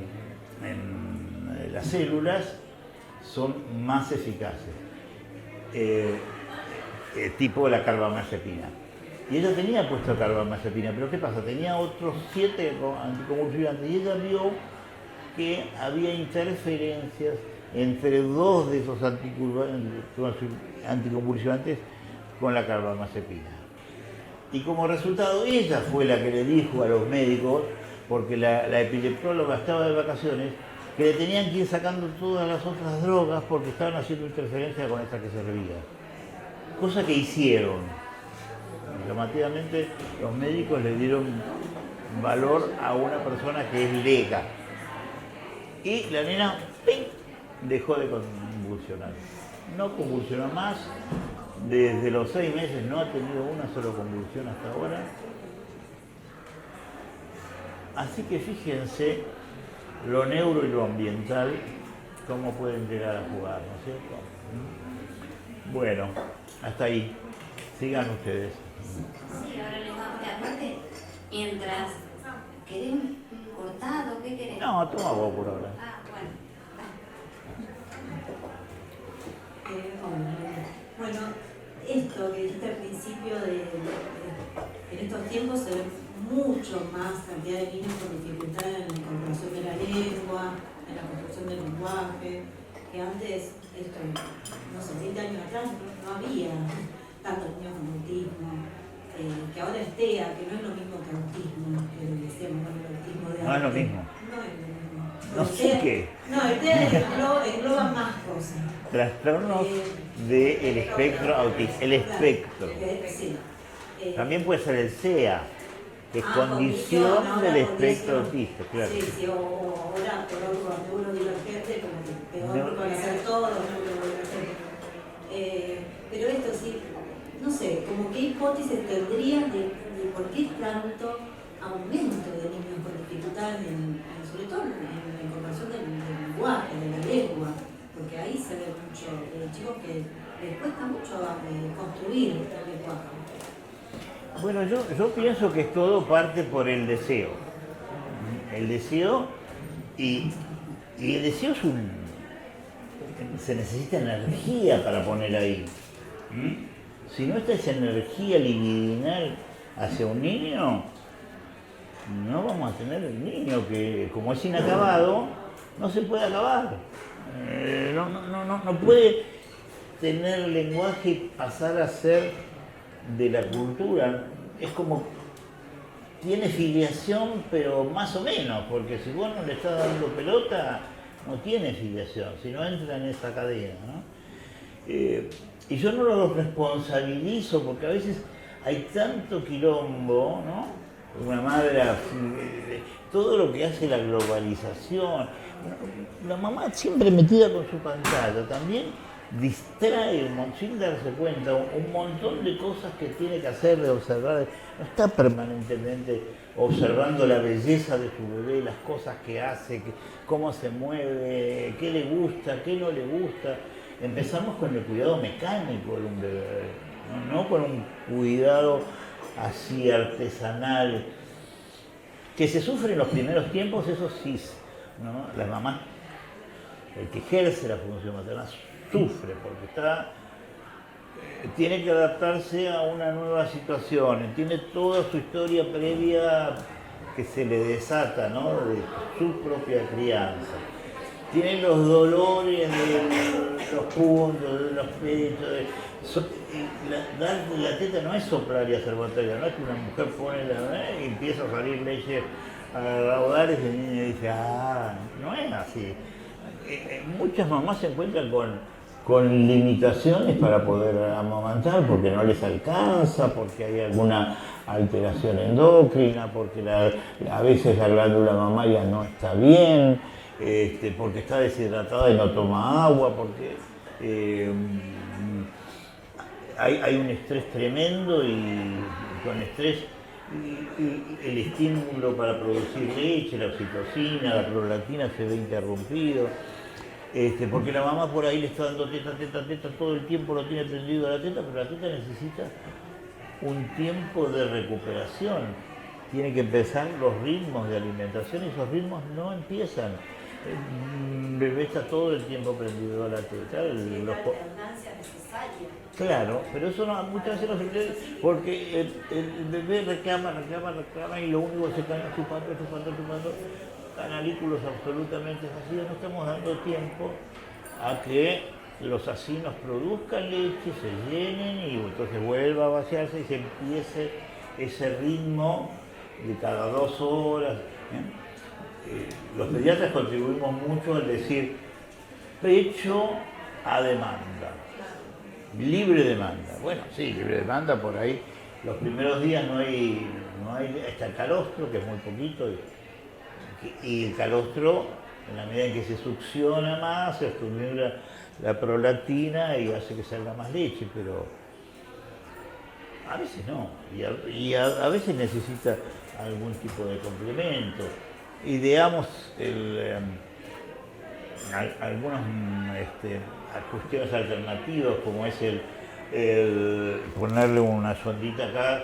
[SPEAKER 1] las células son más eficaces, tipo la carbamazepina. Y ella tenía puesto carbamazepina, pero ¿qué pasa? Tenía otros 7 anticonvulsivantes y ella vio que había interferencias entre 2 de esos anticonvulsivantes con la carbamazepina. Y como resultado, ella fue la que le dijo a los médicos, porque la epileptóloga estaba de vacaciones, que le tenían que ir sacando todas las otras drogas porque estaban haciendo interferencia con esta que servía. Cosa que hicieron. efectivamente los médicos le dieron valor a una persona que es lega. Y la nena ¡ping!, dejó de convulsionar. No convulsionó más. Desde los 6 meses no ha tenido una sola convulsión hasta ahora. Así que fíjense lo neuro y lo ambiental, cómo pueden llegar a jugar, ¿no es cierto? Bueno, hasta ahí. Sigan ustedes.
[SPEAKER 2] Sí, ahora les vamos a aparte, mientras querés un cortado, ¿qué querés?
[SPEAKER 1] No, toma vos por ahora.
[SPEAKER 2] Ah, bueno.
[SPEAKER 3] Bueno, esto que dijiste al principio en estos tiempos se ve mucho más cantidad de niños con dificultad en la incorporación de la lengua, en la construcción del lenguaje, que antes, no sé, 20 años atrás no había tantos niños con autismo, que ahora es TEA, que no es lo mismo que autismo, que decíamos, bueno, el autismo de
[SPEAKER 1] No es lo
[SPEAKER 3] antes.
[SPEAKER 1] mismo.
[SPEAKER 3] No es lo mismo.
[SPEAKER 1] No
[SPEAKER 3] El
[SPEAKER 1] sé
[SPEAKER 3] TEA
[SPEAKER 1] qué.
[SPEAKER 3] No, el TEA engloba más cosas.
[SPEAKER 1] Trastornos del espectro autista. El espectro.
[SPEAKER 3] Sí.
[SPEAKER 1] También puede ser el SEA, que es
[SPEAKER 3] Condición,
[SPEAKER 1] condición del espectro
[SPEAKER 3] condición.
[SPEAKER 1] autista, claro.
[SPEAKER 3] Sí, sí, o ahora neurodivergente, como que peor conocer todo, neurodivergente. Pero esto sí, no sé, como qué hipótesis tendrías de por qué tanto aumento de niños con dificultades, sobre todo en la incorporación del lenguaje, de la lengua, porque ahí se ve mucho chicos que les cuesta mucho construir el lenguaje.
[SPEAKER 1] Bueno, yo pienso que todo parte por el deseo. El deseo y el deseo es se necesita energía para poner ahí. Si no está esa energía libidinal hacia un niño, no vamos a tener el niño que, como es inacabado, no se puede acabar. No puede tener lenguaje y pasar a ser de la cultura. Es como, tiene filiación, pero más o menos, porque si vos no le estás dando pelota, no tiene filiación, si no entra en esa cadena, ¿no? Y yo no lo responsabilizo, porque a veces hay tanto quilombo, ¿no? Una madre, todo lo que hace la globalización, la mamá siempre metida con su pantalla, también distrae sin darse cuenta un montón de cosas que tiene que hacer, de observar. No está permanentemente observando la belleza de su bebé, las cosas que hace, cómo se mueve, qué le gusta, qué no le gusta. Empezamos con el cuidado mecánico de un bebé, no con un cuidado así artesanal, que se sufre en los primeros tiempos, eso sí, ¿no? Las mamás, el que ejerce la función materna, sufre porque tiene que adaptarse a una nueva situación, tiene toda su historia previa que se le desata, ¿no? De su propia crianza. Tiene los dolores de los puntos, de los pechos. Dar la teta no es soplar y hacer batalla, no es que una mujer pone y empieza a salir leche a raudales y el niño dice, no es así. Muchas mamás se encuentran con limitaciones para poder amamantar porque no les alcanza, porque hay alguna alteración endocrina, porque a veces la glándula mamaria no está bien, porque está deshidratada y no toma agua, porque hay un estrés tremendo y con estrés el estímulo para producir leche, la oxitocina, la prolactina se ve interrumpido. Porque la mamá por ahí le está dando teta, todo el tiempo lo tiene prendido a la teta, pero la teta necesita un tiempo de recuperación. Tiene que empezar los ritmos de alimentación y esos ritmos no empiezan. El bebé está todo el tiempo prendido a la teta.
[SPEAKER 3] La alternancia necesaria.
[SPEAKER 1] Claro, pero eso muchas veces no se cree porque el bebé reclama y lo único que se está chupando. Analículos absolutamente vacíos, no estamos dando tiempo a que los asinos produzcan leche, se llenen y entonces vuelva a vaciarse y se empiece ese ritmo de cada 2 horas. Los pediatras contribuimos mucho al decir pecho a demanda, libre demanda. Bueno, sí, libre demanda por ahí Los primeros días no hay, está el calostro, que es muy poquito, y el calostro, en la medida en que se succiona más, se estimula la prolactina y hace que salga más leche, pero a veces no, a veces necesita algún tipo de complemento. Ideamos algunas cuestiones alternativas, como es el ponerle una sondita acá.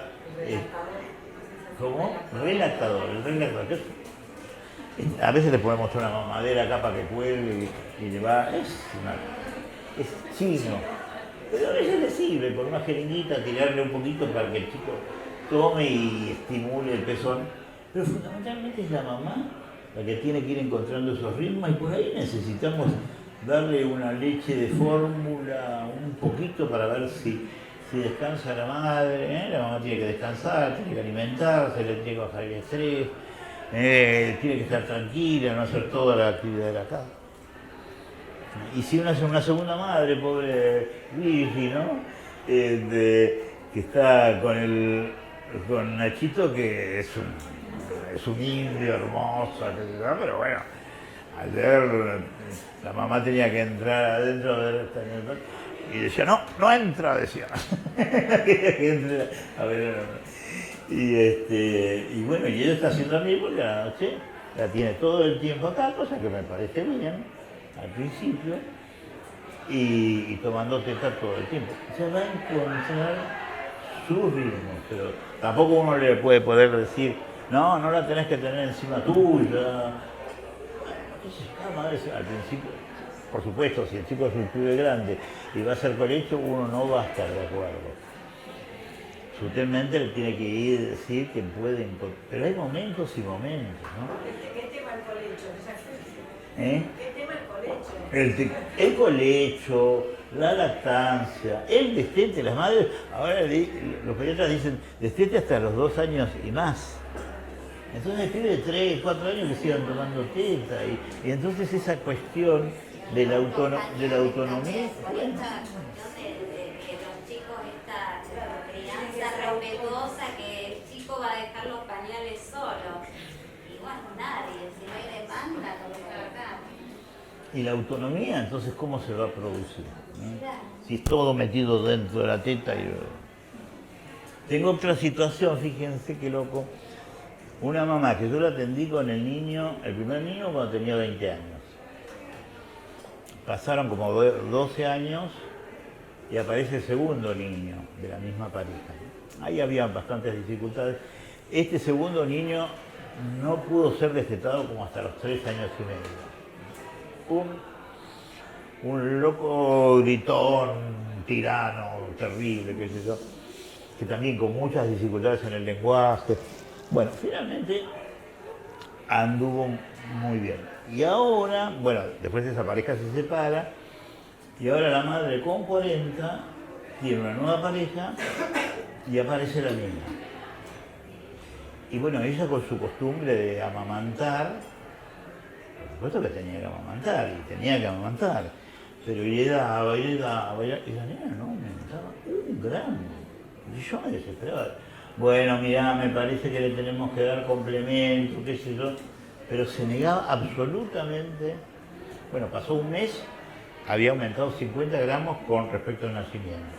[SPEAKER 1] ¿Cómo? Relactador, el relactador. A veces le ponemos una mamadera acá para que cuelgue y le va. Es chino. Pero a veces le sirve con una jeringuita tirarle un poquito para que el chico tome y estimule el pezón. Pero fundamentalmente es la mamá la que tiene que ir encontrando esos ritmos y por ahí necesitamos darle una leche de fórmula un poquito para ver si descansa la madre. La mamá tiene que descansar, tiene que alimentarse, le tiene que bajar el estrés, tiene que estar tranquila, no hacer toda la actividad de la casa. Y si una segunda madre, pobre Virgi, ¿no? Que está con Nachito, que es un indio hermoso, pero bueno, ayer la mamá tenía que entrar adentro a ver y decía, no entra, decía. Quería que entre a ver. Y bueno, y ella está haciendo a mí porque a la noche la tiene todo el tiempo acá, cosa que me parece bien al principio, y tomando teta todo el tiempo. Se va a encontrar su ritmo, pero tampoco uno le puede poder decir, no la tenés que tener encima tuya. Entonces, cada madre al principio, por supuesto, si el chico es un pibe grande y va a hacer colecho, uno no va a estar de acuerdo. Sutilmente le tiene que ir a decir que puede encontrar, pero hay momentos y momentos, ¿no?
[SPEAKER 3] ¿Qué tema el colecho?
[SPEAKER 1] ¿Eh?
[SPEAKER 3] ¿Qué tema el colecho?
[SPEAKER 1] El colecho, la lactancia, el destete, las madres, ahora los pediatras dicen destete hasta los 2 años y más. Entonces el pibe de 3, 4 años que sigan tomando teta y entonces esa cuestión de la autonomía.
[SPEAKER 2] Por esta cuestión de que los chicos, esta crianza respetuosa, que el chico va a dejar los pañales solos. Y bueno, nadie, si no hay demanda, no lo va a dejar.
[SPEAKER 1] Y la autonomía, entonces, ¿cómo se va a producir? Si es todo metido dentro de la teta. Tengo otra situación, fíjense qué loco. Una mamá que yo la atendí con el primer niño cuando tenía 20 años. Pasaron como 12 años y aparece el segundo niño de la misma pareja. Ahí había bastantes dificultades. Este segundo niño no pudo ser destetado como hasta los 3 años y medio. Un loco gritón, tirano, terrible, qué sé yo, que también con muchas dificultades en el lenguaje. Bueno, finalmente anduvo muy bien. Y ahora, bueno, después esa pareja se separa y ahora la madre con 40 tiene una nueva pareja y aparece la niña. Y bueno, ella con su costumbre de amamantar, por supuesto que tenía que amamantar, pero y le daba, y la niña no aumentaba un gramo. Y yo me desesperaba. Bueno, mirá, me parece que le tenemos que dar complemento, qué sé yo, pero se negaba absolutamente. Bueno, pasó un mes, había aumentado 50 gramos con respecto al nacimiento.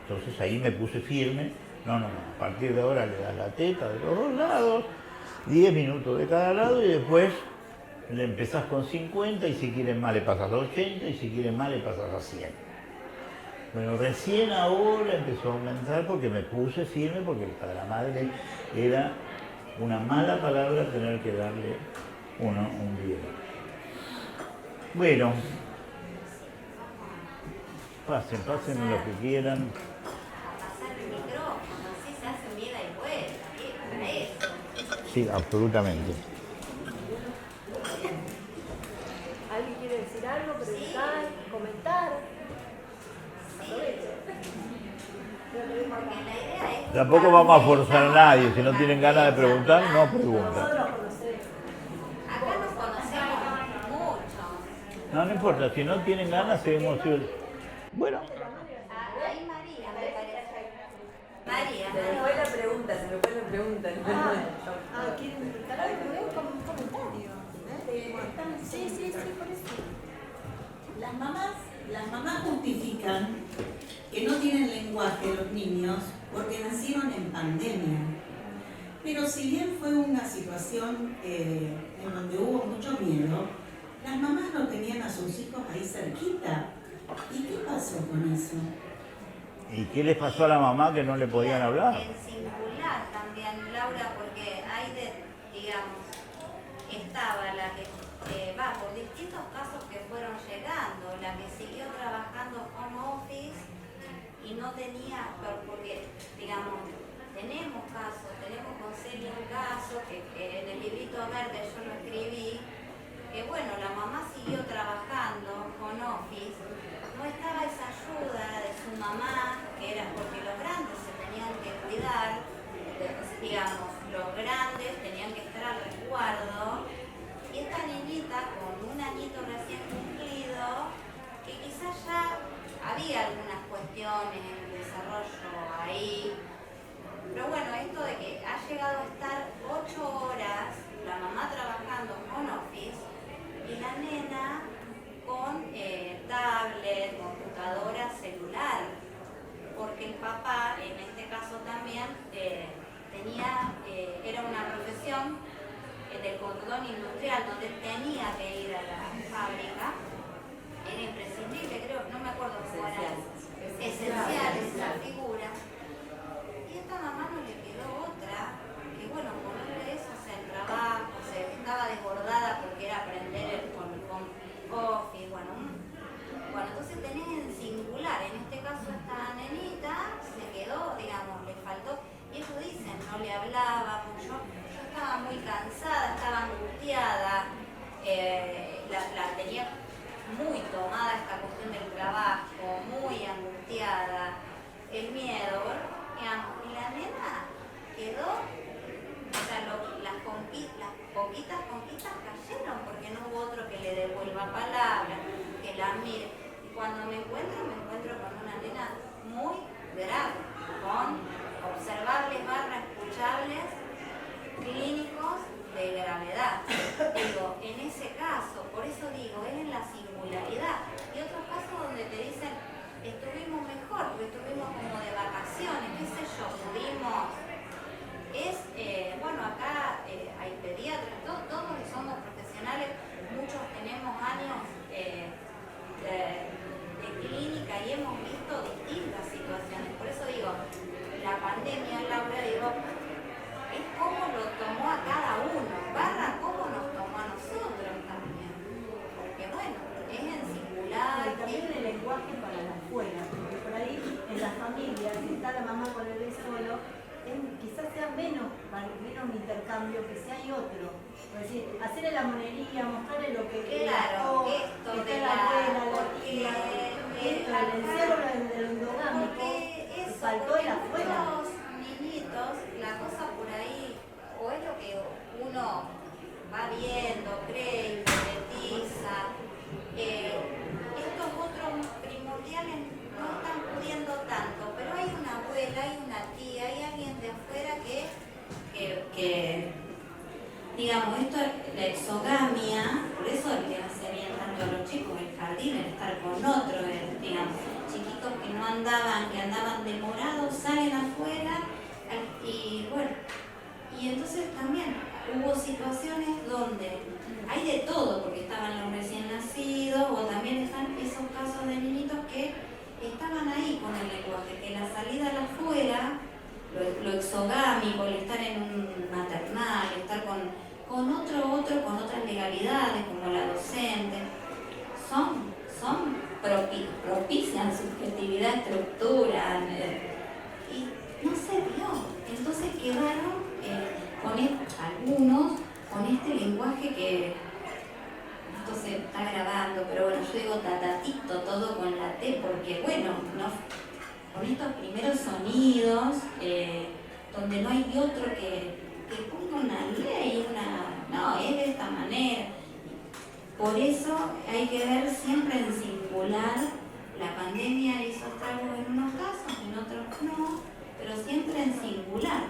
[SPEAKER 1] Entonces ahí me puse firme, no, a partir de ahora le das la teta de los 2 lados, 10 minutos de cada lado y después le empezás con 50 y si quieres más le pasas a 80 y si quieres más le pasas a 100. Bueno, recién ahora empezó a aumentar porque me puse firme, porque para la madre era una mala palabra tener que darle un biberón. Bueno, pasen lo que quieran.
[SPEAKER 2] A pasar el micrófono, así se hace un ida y vuelta, para eso.
[SPEAKER 1] Sí, absolutamente.
[SPEAKER 5] ¿Alguien quiere decir algo, preguntar, comentar?
[SPEAKER 2] Porque la idea es...
[SPEAKER 1] Tampoco vamos a forzar a nadie, si no tienen ganas de preguntar, no preguntan.
[SPEAKER 2] Acá nos conocemos mucho.
[SPEAKER 1] No importa, si no tienen ganas, seguimos. Bueno.
[SPEAKER 2] Ahí María, me parece. María.
[SPEAKER 5] me fue la pregunta, se me fue la pregunta.
[SPEAKER 3] ¿quieren preguntar algo? Un comentario. Sí, por eso. Las mamás justifican que no tienen lenguaje los niños porque nacieron en pandemia. Pero si bien fue una situación en donde hubo mucho miedo, las mamás no tenían a sus hijos ahí cerquita. ¿Y qué pasó con eso?
[SPEAKER 1] ¿Y qué les pasó a la mamá que no le podían hablar?
[SPEAKER 2] En singular también, Laura, porque hay digamos, estaba la que por distintos casos que fueron llegando, la que siguió trabajando home office y no tenía, porque, digamos, tenemos con Celia un caso que en el librito verde yo lo escribí, que bueno, la mamá siguió trabajando home office, no estaba esa ayuda de su mamá, que era porque los grandes se tenían que cuidar, digamos, los grandes tenían que estar al resguardo, y esta niñita con un añito recién cumplido, que quizás ya había algunas cuestiones en el desarrollo ahí, pero bueno, esto de que ha llegado a estar 8 horas la mamá trabajando con office y la nena con tablet, computadora, celular, porque el papá, en este caso también, era una profesión del cordón industrial, donde tenía que ir a la fábrica, era imprescindible, creo, no me acuerdo cómo era, esencial esa figura. Y esta mamá no le quedó otra, que bueno, ponerle eso, o sea, el trabajo, estaba desbordada porque era aprender con el office, bueno, entonces tenés en singular, en este caso esta nenita se quedó, digamos, le faltó, y ellos dicen, no le hablábamos, yo estaba muy cansada, estaba angustiada, la tenía muy tomada esta cuestión del trabajo, muy angustiada, el miedo, digamos, y la nena quedó, o sea, las poquitas conquistas cayeron porque no hubo otro que le devuelva palabras, que la mire. Y cuando me encuentro con una nena muy grave, con observables escuchables clínicos de gravedad. Digo, en ese caso, por eso digo, es en la singularidad. Y otros casos donde te dicen, estuvimos mejor, porque estuvimos como de vacaciones, qué sé yo, pudimos. Bueno, acá hay pediatras, todos que somos profesionales, muchos tenemos años de clínica y hemos visto distintas situaciones. Por eso digo, la pandemia, Laura, digo, es cómo lo tomó a cada uno, cómo nos tomó a nosotros también. Porque bueno, es en singular.
[SPEAKER 3] Y también el lenguaje para la escuela, porque por ahí en las familias, si está la mamá con el bebé solo, quizás sea menos intercambio que si hay otro. Es decir, hacerle la monería, mostrarle lo que
[SPEAKER 2] claro, esto
[SPEAKER 3] está
[SPEAKER 2] de
[SPEAKER 3] la abuela, la tía, esto, el encierro del endogámico, faltó el afuera.
[SPEAKER 2] Los niñitos, la cosa por ahí, o es lo que uno va viendo, cree, hipotetiza, estos otros primordiales no están pudiendo tanto, pero hay una abuela, hay una tía, hay alguien de afuera que digamos, esto, la exogamia, por eso le hace bien tanto a los chicos el jardín, el estar con otro, digamos, chiquitos que no andaban, que andaban demorados, salen afuera, y bueno, y entonces también hubo situaciones donde hay de todo, porque estaban los recién nacidos, o también están esos casos de niñitos que estaban ahí con el lenguaje, que la salida al afuera, lo exogámico, el estar en un maternal, estar con otras legalidades, como la docente, son propician subjetividad, estructura, y no se vio. Entonces quedaron algunos con este lenguaje que esto se está grabando, pero bueno, yo digo tatatito, todo con la T, porque bueno, con estos primeros sonidos, donde no hay otro que ponga una ley, no, es de esta manera. Por eso hay que ver siempre en singular. La pandemia hizo estragos en unos casos, en otros no, pero siempre en singular.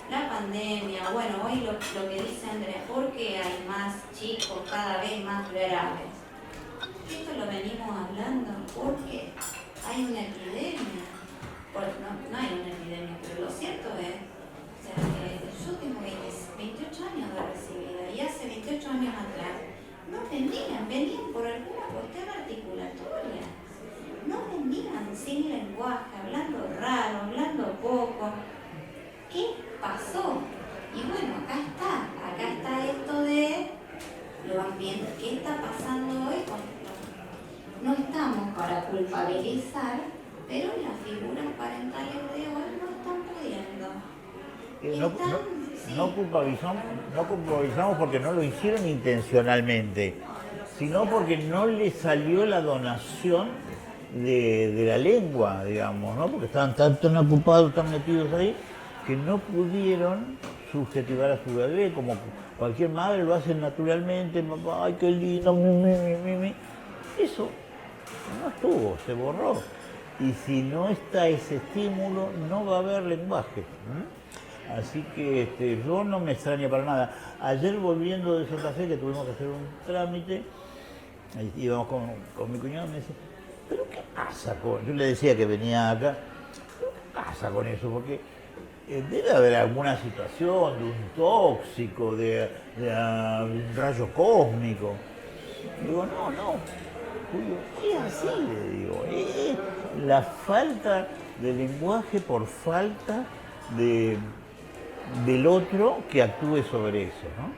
[SPEAKER 2] La pandemia, bueno, hoy lo que dice Andrea, ¿por qué hay más chicos cada vez más vulnerables? Esto lo venimos hablando porque hay una epidemia. Bueno, no hay una epidemia, pero lo cierto es, o sea, que yo tengo 28 años de recibida y hace 28 años atrás no venían por alguna cuestión articulatoria. No venían sin lenguaje, hablando raro, hablando poco. ¿Qué pasó? Y bueno, acá está esto de lo van viendo. ¿Qué está pasando hoy? No estamos para culpabilizar, pero las figuras parentales de hoy no están pudiendo.
[SPEAKER 1] No culpabilizamos porque no lo hicieron intencionalmente, sino porque no les salió la donación de la lengua, digamos, ¿no? Porque estaban tan ocupados, tan metidos ahí, que no pudieron subjetivar a su bebé, como cualquier madre lo hace naturalmente, papá, ay, qué lindo, mi. Eso no estuvo, se borró. Y si no está ese estímulo, no va a haber lenguaje. Así que yo no me extraña para nada. Ayer volviendo de Santa Fe, que tuvimos que hacer un trámite, íbamos con mi cuñado, me dice, ¿pero qué pasa con...? Yo le decía que venía acá, ¿pero qué pasa con eso? Porque debe haber alguna situación de un tóxico, de un rayo cósmico. Digo, no. Es así, le digo. Es la falta de lenguaje por falta del otro que actúe sobre eso, ¿no?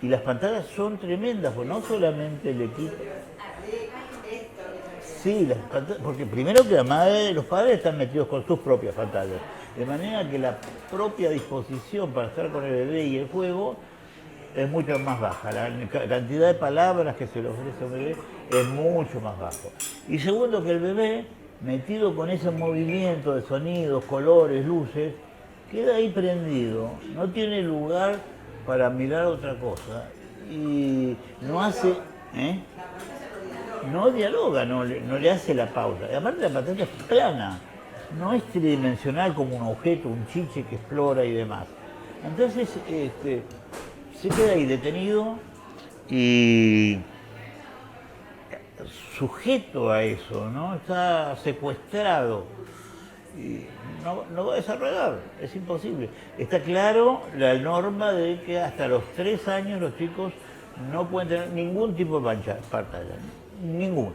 [SPEAKER 1] Y las pantallas son tremendas, porque no solamente le quitan... Sí, las pantallas, porque primero que los padres están metidos con sus propias pantallas, de manera que la propia disposición para estar con el bebé y el juego es mucho más baja. La cantidad de palabras que se le ofrece a un bebé es mucho más bajo. Y segundo, que el bebé, metido con ese movimiento de sonidos, colores, luces, queda ahí prendido, no tiene lugar para mirar otra cosa y no hace, no dialoga, no le hace la pausa. Y aparte la pantalla es plana, no es tridimensional como un objeto, un chiche que explora y demás. Entonces, se queda ahí detenido y sujeto a eso, ¿no? Está secuestrado y no va a desarrollar, es imposible. Está claro la norma de que hasta los 3 años los chicos no pueden tener ningún tipo de pantalla, ninguno,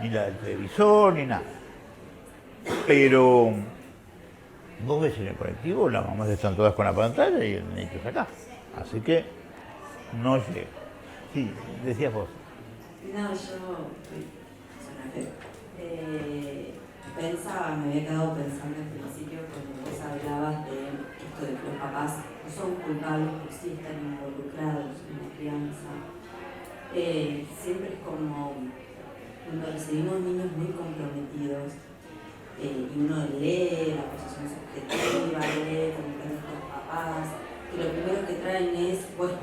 [SPEAKER 1] ni la del televisor, ni nada. Pero vos ves en el colectivo, las mamás están todas con la pantalla y el niño está acá. Así que no llega. Sí, decías vos.
[SPEAKER 3] No, pensaba, me había quedado pensando al principio cuando vos hablabas de esto de que los papás no son culpables, pero sí están involucrados en la crianza. Siempre es como cuando recibimos niños muy comprometidos y uno lee la posición subjetiva, lee comentarios de los papás, que lo primero que traen es, bueno,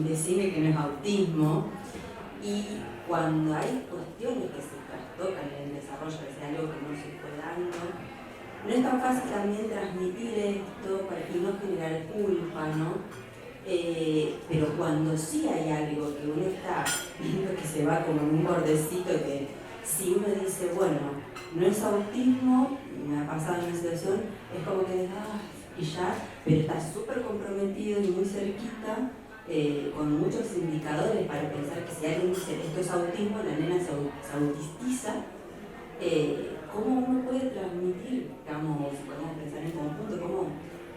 [SPEAKER 3] decime que no es autismo, y cuando hay cuestiones que se trastocan en el desarrollo, que sea algo que no se fue dando, no es tan fácil también transmitir esto para que no generar culpa, ¿no? Pero cuando sí hay algo que uno está viendo que se va como en un bordecito, que si uno dice, bueno, no es autismo, me ha pasado en una situación, es como que y ya, pero está súper comprometido y muy cerquita, con muchos indicadores para pensar que si alguien dice esto es autismo, la nena se autistiza. ¿Cómo uno puede transmitir, digamos, si podemos pensar en conjunto, cómo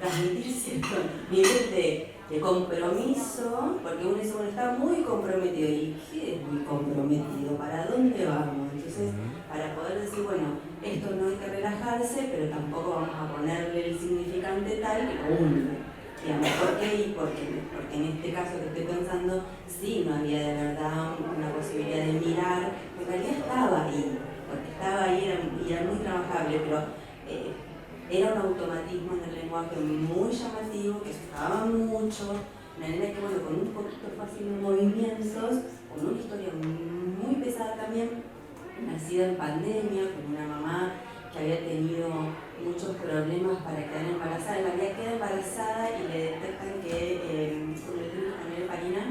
[SPEAKER 3] transmitir cierto nivel de compromiso? Porque uno dice, bueno, está muy comprometido. ¿Y qué es muy comprometido? ¿Para dónde vamos? Entonces, para poder decir, bueno, esto no hay que relajarse, pero tampoco vamos a ponerle el significante tal que lo hunde. Digamos, ¿por qué? Porque en este caso que estoy pensando, sí, no había de verdad una posibilidad de mirar, en realidad estaba ahí, porque estaba ahí y era muy trabajable, pero era un automatismo en el lenguaje muy llamativo, que asustaba mucho, una nena que, bueno, con un poquito fácil de movimientos, con una historia muy pesada también, nacida en pandemia, con una mamá que había tenido muchos problemas para quedar embarazada. En realidad queda embarazada y le detectan que con el heparina.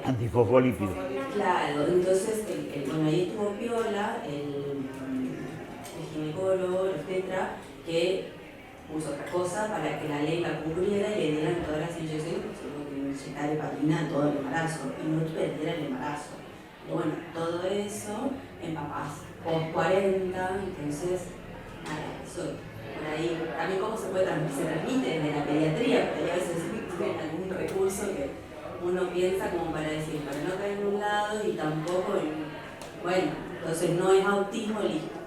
[SPEAKER 1] Antifosfolípido.
[SPEAKER 3] Claro, entonces, bueno, ahí estuvo Piola, el ginecólogo, el obstetra, que puso otra cosa para que la ley la cubriera y le dieran todas las inyecciones, porque tuvo que inyectar heparina todo el embarazo y no perdiera el embarazo. Pero bueno, todo eso en papás post 40, entonces, nada, eso por ahí, también cómo se transmite desde la pediatría, porque a veces tienen algún recurso que uno piensa como para decir, para no caer en un lado y tampoco en, bueno, entonces no es autismo, listo.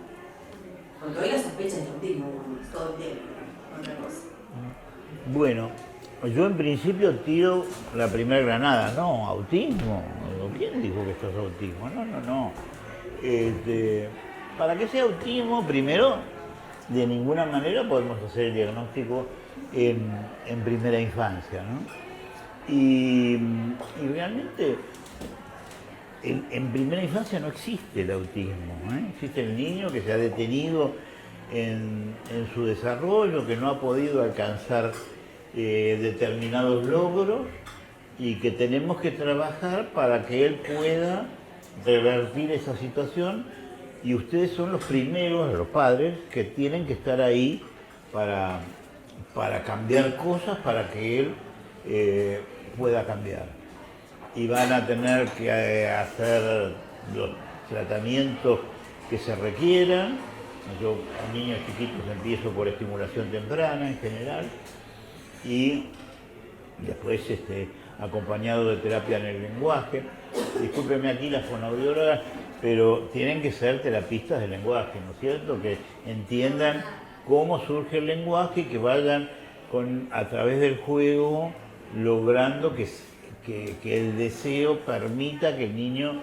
[SPEAKER 3] Porque hoy la sospecha es autismo, digamos, todo el tiempo, otra cosa.
[SPEAKER 1] Bueno, yo en principio tiro la primera granada, no, autismo. ¿Quién dijo que esto es autismo? No. Para que sea autismo, primero, de ninguna manera podemos hacer el diagnóstico en primera infancia, ¿no? Y realmente en primera infancia no existe el autismo, ¿eh? Existe el niño que se ha detenido en su desarrollo, que no ha podido alcanzar determinados logros y que tenemos que trabajar para que él pueda revertir esa situación, y ustedes son los primeros, los padres, que tienen que estar ahí para cambiar cosas, para que él pueda cambiar. Y van a tener que hacer los tratamientos que se requieran. Yo a niños chiquitos empiezo por estimulación temprana en general y después acompañado de terapia en el lenguaje. Discúlpeme aquí la fonoaudióloga, pero tienen que ser terapistas del lenguaje, ¿no es cierto? Que entiendan cómo surge el lenguaje y que vayan a través del juego logrando que el deseo permita que el niño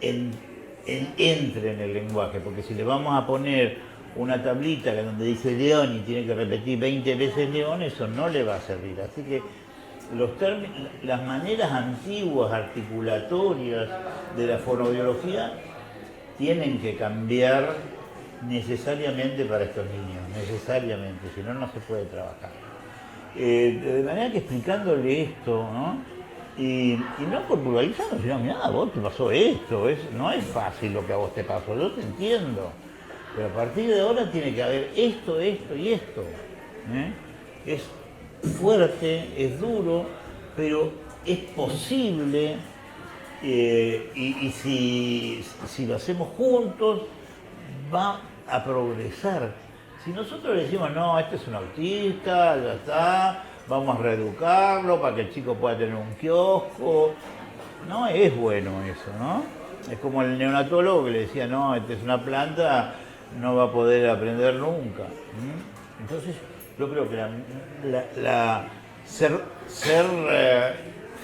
[SPEAKER 1] entre en el lenguaje, porque si le vamos a poner una tablita donde dice león y tiene que repetir 20 veces león, eso no le va a servir. Así que las maneras antiguas articulatorias de la fonoaudiología tienen que cambiar necesariamente para estos niños, necesariamente, si no, no se puede trabajar. De manera que explicándole esto, ¿no? Y no culpabilizando, sino, mira, a vos te pasó esto, no es fácil lo que a vos te pasó, yo te entiendo, pero a partir de ahora tiene que haber esto y esto. Es fuerte, es duro, pero es posible, y si lo hacemos juntos, va a progresar. Si nosotros le decimos, no, este es un autista, ya está, vamos a reeducarlo para que el chico pueda tener un kiosco, no es bueno eso, ¿no? Es como el neonatólogo que le decía, no, esta es una planta, no va a poder aprender nunca. Entonces, yo creo que ser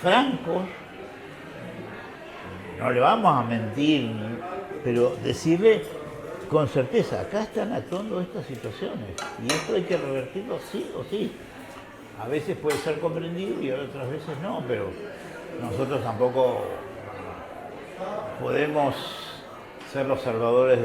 [SPEAKER 1] francos, no le vamos a mentir, pero decirle con certeza, acá están actuando estas situaciones y esto hay que revertirlo sí o sí. A veces puede ser comprendido y otras veces no, pero nosotros tampoco podemos ser los salvadores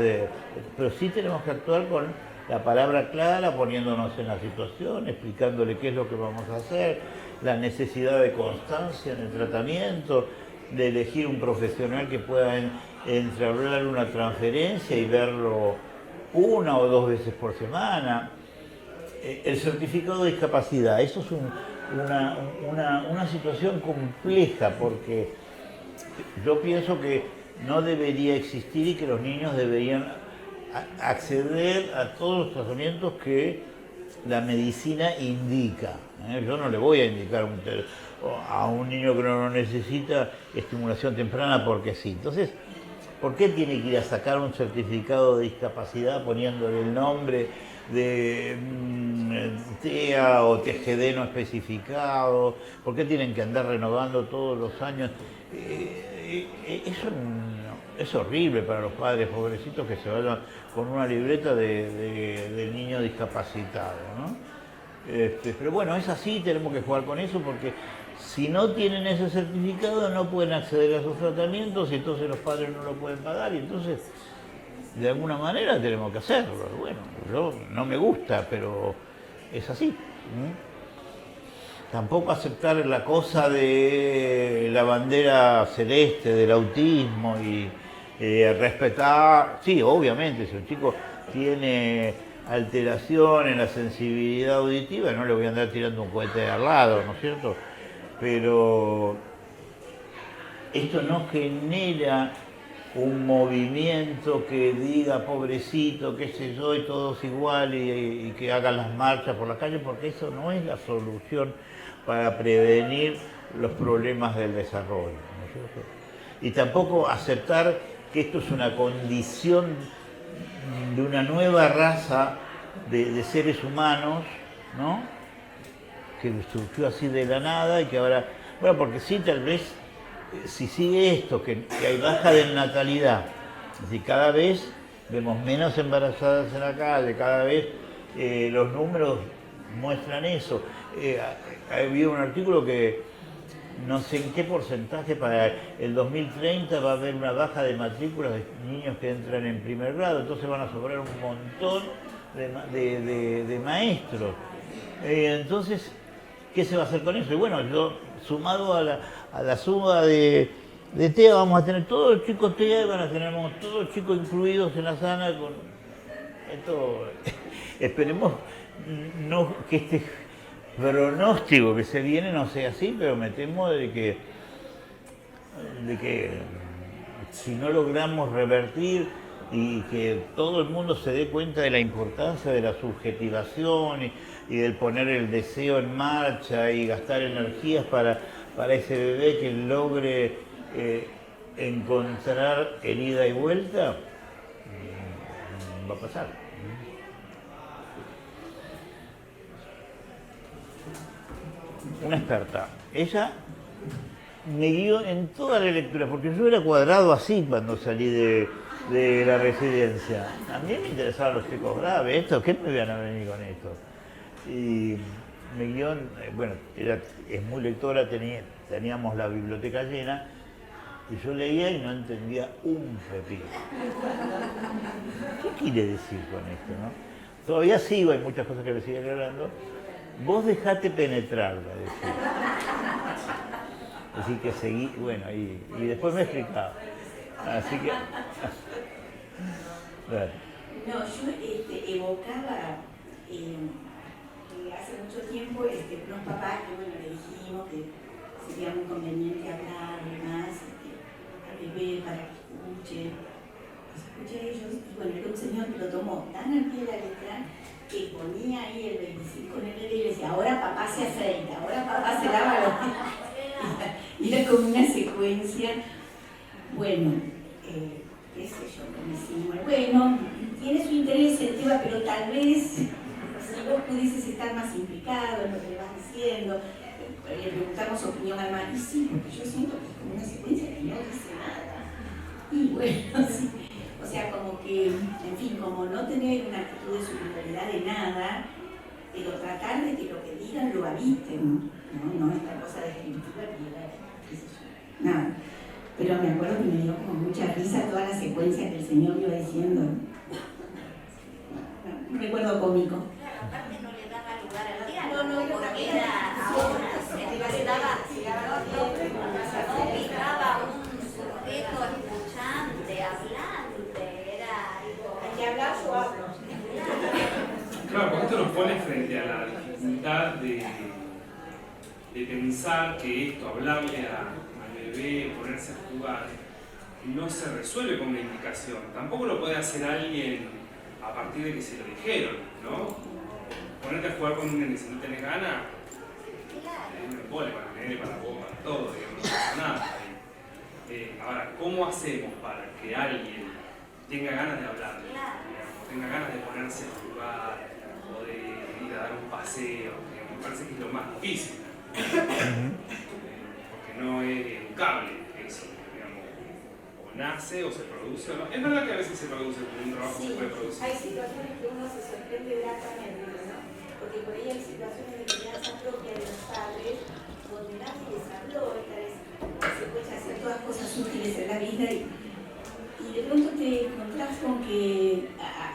[SPEAKER 1] pero sí tenemos que actuar con la palabra clara, poniéndonos en la situación, explicándole qué es lo que vamos a hacer, la necesidad de constancia en el tratamiento, de elegir un profesional que pueda entablar una transferencia y verlo 1 o 2 veces por semana. El certificado de discapacidad, eso es una situación compleja, porque yo pienso que no debería existir y que los niños deberían acceder a todos los tratamientos que la medicina indica. Yo no le voy a indicar a un niño que no necesita estimulación temprana porque sí. Entonces, ¿por qué tiene que ir a sacar un certificado de discapacidad poniéndole el nombre de TEA o TGD no especificado? ¿Por qué tienen que andar renovando todos los años? Eso es horrible para los padres pobrecitos que se vayan con una libreta de niño discapacitado, ¿no? Pero bueno, es así, tenemos que jugar con eso, porque si no tienen ese certificado no pueden acceder a sus tratamientos y entonces los padres no lo pueden pagar y entonces de alguna manera tenemos que hacerlo. Bueno, yo no me gusta, pero es así. Tampoco aceptar la cosa de la bandera celeste, del autismo y respetar, sí, obviamente, si un chico tiene alteración en la sensibilidad auditiva, no le voy a andar tirando un cohete de al lado, ¿no es cierto? Pero esto no genera un movimiento que diga pobrecito, qué sé yo, y todos iguales y que hagan las marchas por la calle, porque eso no es la solución para prevenir los problemas del desarrollo, ¿no es cierto? Y tampoco aceptar que esto es una condición de una nueva raza de seres humanos, ¿no? Que surgió así de la nada y que ahora, bueno, porque sí, tal vez, si sigue esto, que hay baja de natalidad, es decir, cada vez vemos menos embarazadas en la calle, cada vez los números muestran eso. Había un artículo que no sé en qué porcentaje para el 2030 va a haber una baja de matrículas de niños que entran en primer grado, entonces van a sobrar un montón de maestros. Entonces, ¿qué se va a hacer con eso? Y bueno, yo, sumado a la suma de TEA, vamos a tener todos los chicos TEA y van a tener todos los chicos incluidos en la sana con esto. Esperemos no que este pronóstico que se viene no sea así, pero me temo de que si no logramos revertir y que todo el mundo se dé cuenta de la importancia de la subjetivación y del poner el deseo en marcha y gastar energías para ese bebé que logre encontrar el ida y vuelta, va a pasar. Una experta, ella me guió en toda la lectura, porque yo era cuadrado así cuando salí de la residencia. A mí me interesaban los chicos graves, esto, ¿qué me iban a venir con esto? Y me guió, bueno, es muy lectora, teníamos la biblioteca llena, y yo leía y no entendía un pepino. ¿Qué quiere decir con esto, no? Todavía sigo, hay muchas cosas que me siguen aclarando. Vos dejate penetrarla, decía. Así que seguí, bueno, y después me explicaba. Así que... Bueno.
[SPEAKER 3] No, yo evocaba que hace mucho tiempo unos papás que, bueno, le dijimos que sería muy conveniente hablarle más al bebé para que escuche. Los escuché a ellos y, bueno, era un señor que lo tomó tan al pie de la letra que ponía ahí el 25 en el bebé y le decía, ahora papá se afeita, ahora papá se lava los dientes. Y era como una secuencia, bueno, qué sé yo, como decimos, bueno, tiene su interés el tema, pero tal vez si vos pudieses estar más implicado en lo que le vas diciendo, le preguntamos su opinión al marido, y sí, porque yo siento que es como una secuencia que no dice nada. Y bueno, sí. O sea, como que, en fin, como no tener una actitud de superioridad de nada, pero tratar de que lo que digan lo habiten, no esta cosa de escritura qué sé yo, nada. Pero me acuerdo que me dio como mucha risa toda la secuencia que el señor me iba diciendo. Un recuerdo cómico.
[SPEAKER 2] Claro, aparte no le daba lugar al diálogo, porque era ahora, ubicaba un sujeto escuchante, hablante, era algo...
[SPEAKER 5] Hay que hablar, yo hablo.
[SPEAKER 4] Claro, porque esto nos pone frente a la dificultad de pensar que esto, hablarle al bebé, ponerse a jugar, no se resuelve con una indicación. Tampoco lo puede hacer alguien a partir de que se lo dijeron, ¿no? Ponerte a jugar con un nene si no tenés ganas, es un embole para el nene, para vos, para todo, digamos, no pasa nada. Ahora, ¿cómo hacemos para que alguien tenga ganas de hablar, digamos, tenga ganas de ponerse a jugar o de ir a dar un paseo? Digamos, me parece que es lo más difícil, porque no es educable eso, digamos, o nace o se produce o no. Es verdad que a veces se produce, con un trabajo se puede producir.
[SPEAKER 5] Hay situaciones que uno se sorprende gratamente, ¿no? Porque por ahí hay situaciones de crianza propia de los padres donde nadie les habló, esta vez
[SPEAKER 3] Se puede hacer todas cosas útiles en la vida y de
[SPEAKER 5] de pronto te encontrás con que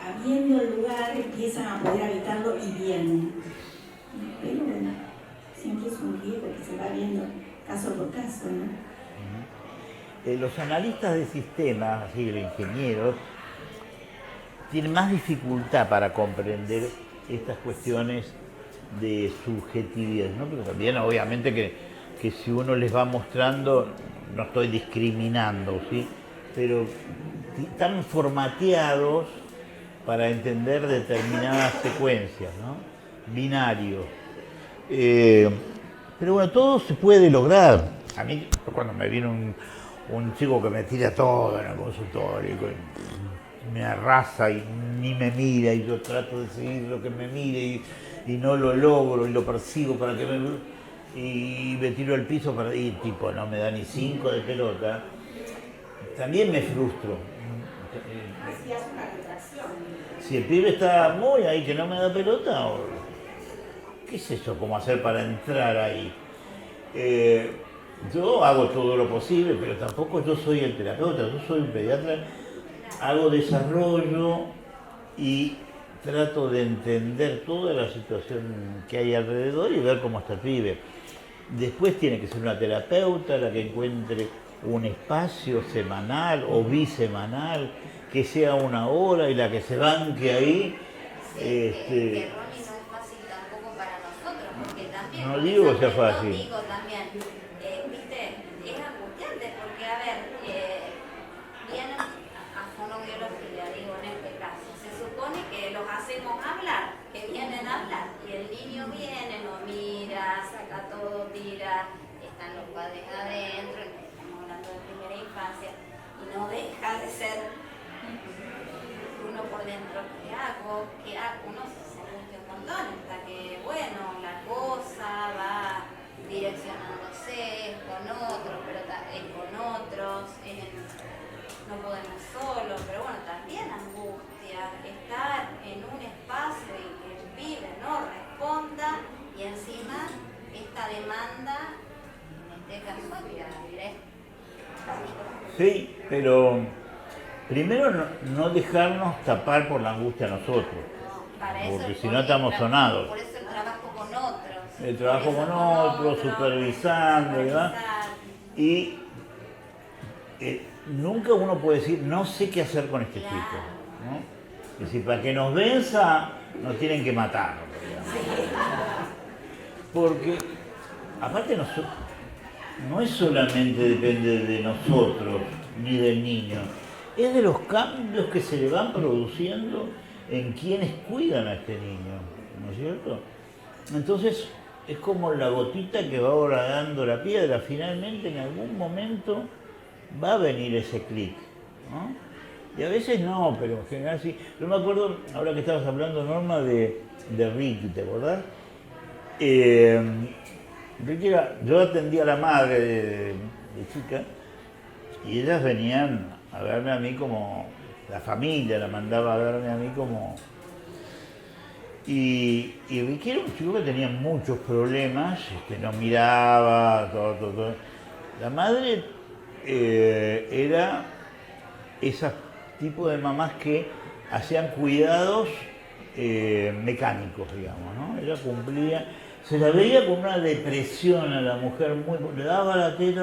[SPEAKER 5] habiendo el lugar empiezan a poder habitarlo y bien. Pero bueno, siempre es un riesgo que se va viendo caso por caso, ¿no?
[SPEAKER 1] Los analistas de sistemas, así los ingenieros, tienen más dificultad para comprender estas cuestiones de subjetividad, ¿no? Pero también obviamente que si uno les va mostrando, no estoy discriminando, ¿sí? Pero están formateados para entender determinadas secuencias, ¿no? Binarios. Pero bueno, todo se puede lograr. A mí, cuando me viene un chico que me tira todo en el consultorio, me arrasa y ni me mira, y yo trato de seguir lo que me mire y no lo logro y lo persigo para que y me tiro al piso para ir, tipo, no me da ni 5 de pelota, también me frustro.
[SPEAKER 5] Hacías una retracción.
[SPEAKER 1] Si el pibe está muy ahí que no me da pelota, ¿qué es eso? ¿Cómo hacer para entrar ahí? Yo hago todo lo posible, pero tampoco yo soy el terapeuta, yo soy un pediatra, hago desarrollo y trato de entender toda la situación que hay alrededor y ver cómo está el pibe. Después tiene que ser una terapeuta la que encuentre un espacio semanal o bisemanal, que sea 1 hora y la que se banque ahí.
[SPEAKER 2] Que Ronnie no es fácil tampoco para nosotros, porque también...
[SPEAKER 1] No digo que sea fácil.
[SPEAKER 2] No digo también, viste, es angustiante porque, a ver, vienen a fonoaudiología, digo en este caso, se supone que los hacemos hablar, que vienen a hablar, y el niño viene, lo mira, saca todo, tira, están los padres adentro, estamos hablando de primera infancia, y no deja de ser uno por dentro, ¿qué hago? Uno se angustia un montón hasta que, bueno, la cosa va direccionándose con otros, pero con otros, no podemos solos, pero bueno, también angustia estar en un espacio y que el pibe no responda y encima esta demanda, en este caso, mira, diré.
[SPEAKER 1] Sí, pero primero no dejarnos tapar por la angustia nosotros, porque si no estamos sonados.
[SPEAKER 2] Por eso el trabajo con otros.
[SPEAKER 1] El trabajo con otros, supervisando y demás. Y nunca uno puede decir, no sé qué hacer con este chico, ¿no? Es decir, para que nos venza, nos tienen que matar, digamos. Porque, aparte, no es solamente depende de nosotros, ni del niño, es de los cambios que se le van produciendo en quienes cuidan a este niño, ¿no es cierto? Entonces, es como la gotita que va horadando la piedra, finalmente en algún momento va a venir ese clic, ¿no? Y a veces no, pero en general sí. Yo me acuerdo, ahora que estabas hablando, Norma, de Ricky, ¿te acordás? Ricky yo atendía a la madre de chica y ellas venían a verme a mí como, la familia la mandaba a verme a mí como... Y Ricky era un chico que tenía muchos problemas, no miraba, todo. La madre era ese tipo de mamás que hacían cuidados mecánicos, digamos, ¿no? Ella cumplía, se la veía con una depresión a la mujer, le daba la teta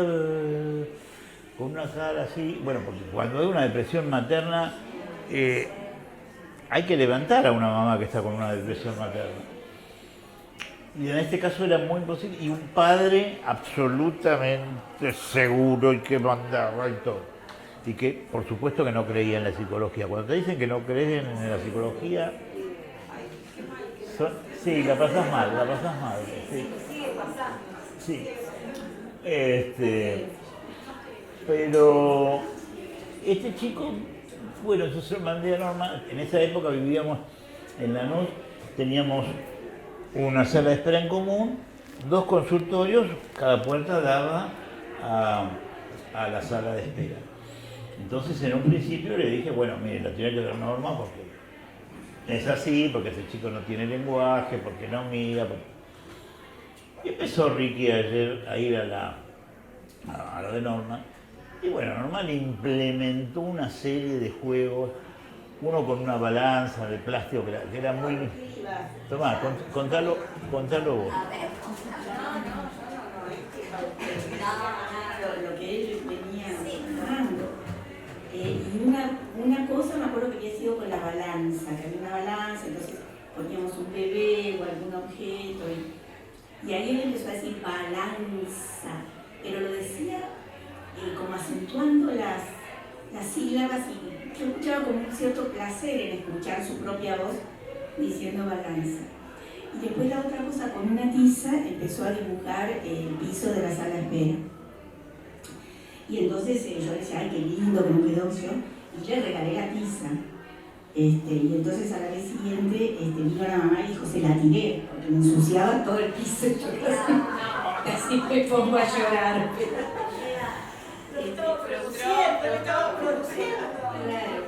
[SPEAKER 1] con una cara así, bueno, porque cuando hay una depresión materna, hay que levantar a una mamá que está con una depresión materna. Y en este caso era muy imposible, y un padre absolutamente seguro y que mandaba y todo. Y que, por supuesto, que no creía en la psicología. Cuando te dicen que no creen en la psicología, sí, la pasás mal. Sí.
[SPEAKER 5] Sigue pasando.
[SPEAKER 1] Sí. Pero este chico, bueno, yo se lo mandé a Norma. En esa época vivíamos en Lanús, teníamos una sala de espera en común, 2 consultorios, cada puerta daba a la sala de espera. Entonces, en un principio le dije, bueno, mire, la tiene que ver Norma porque es así, porque ese chico no tiene lenguaje, porque no mira. Y empezó Ricky ayer a ir a la de Norma. Y bueno, Normal implementó una serie de juegos, uno con una balanza de plástico que era muy... Tomá, contalo vos.
[SPEAKER 2] A ver,
[SPEAKER 5] Lo que él venía narrando. Y una cosa me acuerdo que había sido con la balanza, que había una balanza, entonces poníamos un bebé o algún objeto y ahí él empezó a decir balanza, pero lo decía como acentuando las sílabas y yo escuchaba con un cierto placer en escuchar su propia voz diciendo balanza. Y después la otra cosa, con una tiza empezó a dibujar el piso de la sala de espera. Y entonces yo decía, ay, qué lindo que no quedó opción. Y yo le regalé la tiza. Y entonces a la vez siguiente vino la mamá y dijo, se la tiré, porque me ensuciaba todo el piso. Yo casi me pongo a llorar. Claro,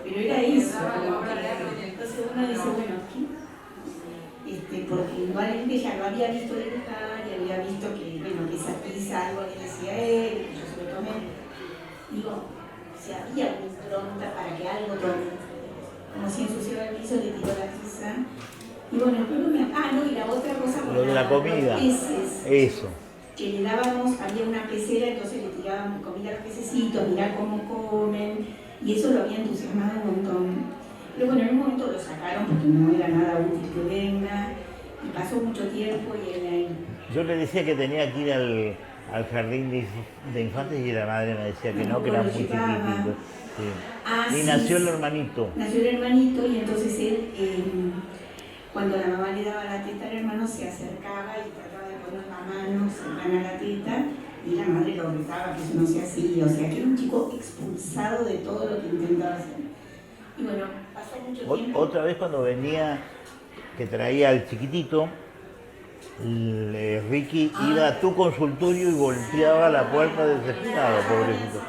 [SPEAKER 5] pero era eso. Entonces uno dice, bueno, ¿qué? Porque igualmente ya lo había visto dibujar y había visto que, bueno, que esa tiza algo le decía a él, que yo se lo tomé. Digo, si había una impronta para que algo tome, como si ensuciaba el piso, le tiró la tiza. Y bueno, después no, y la otra cosa con
[SPEAKER 1] Lo de la comida.
[SPEAKER 5] los peces.
[SPEAKER 1] Eso.
[SPEAKER 5] Que le dábamos, había una pecera, entonces le tirábamos comida a los pececitos, mirar cómo comen, y eso lo había entusiasmado un montón. Pero bueno, en un momento lo sacaron porque no era nada útil que venga, y pasó mucho tiempo y él ahí.
[SPEAKER 1] Yo le decía que tenía que ir al jardín de infantes y la madre me decía que no, que era muy chiquitito. Sí. Y nació el hermanito.
[SPEAKER 5] Nació el hermanito y entonces él, cuando la mamá le daba la teta al hermano, se acercaba y trataba de poner la mano cercana a la teta y la madre lo gritaba que eso no se hacía. O sea, que era un chico expulsado de todo lo que intentaba hacer. Y bueno, pasó mucho tiempo.
[SPEAKER 1] Otra vez cuando venía, que traía al chiquitito, Ricky iba a tu consultorio y golpeaba la puerta desesperado, pobrecito.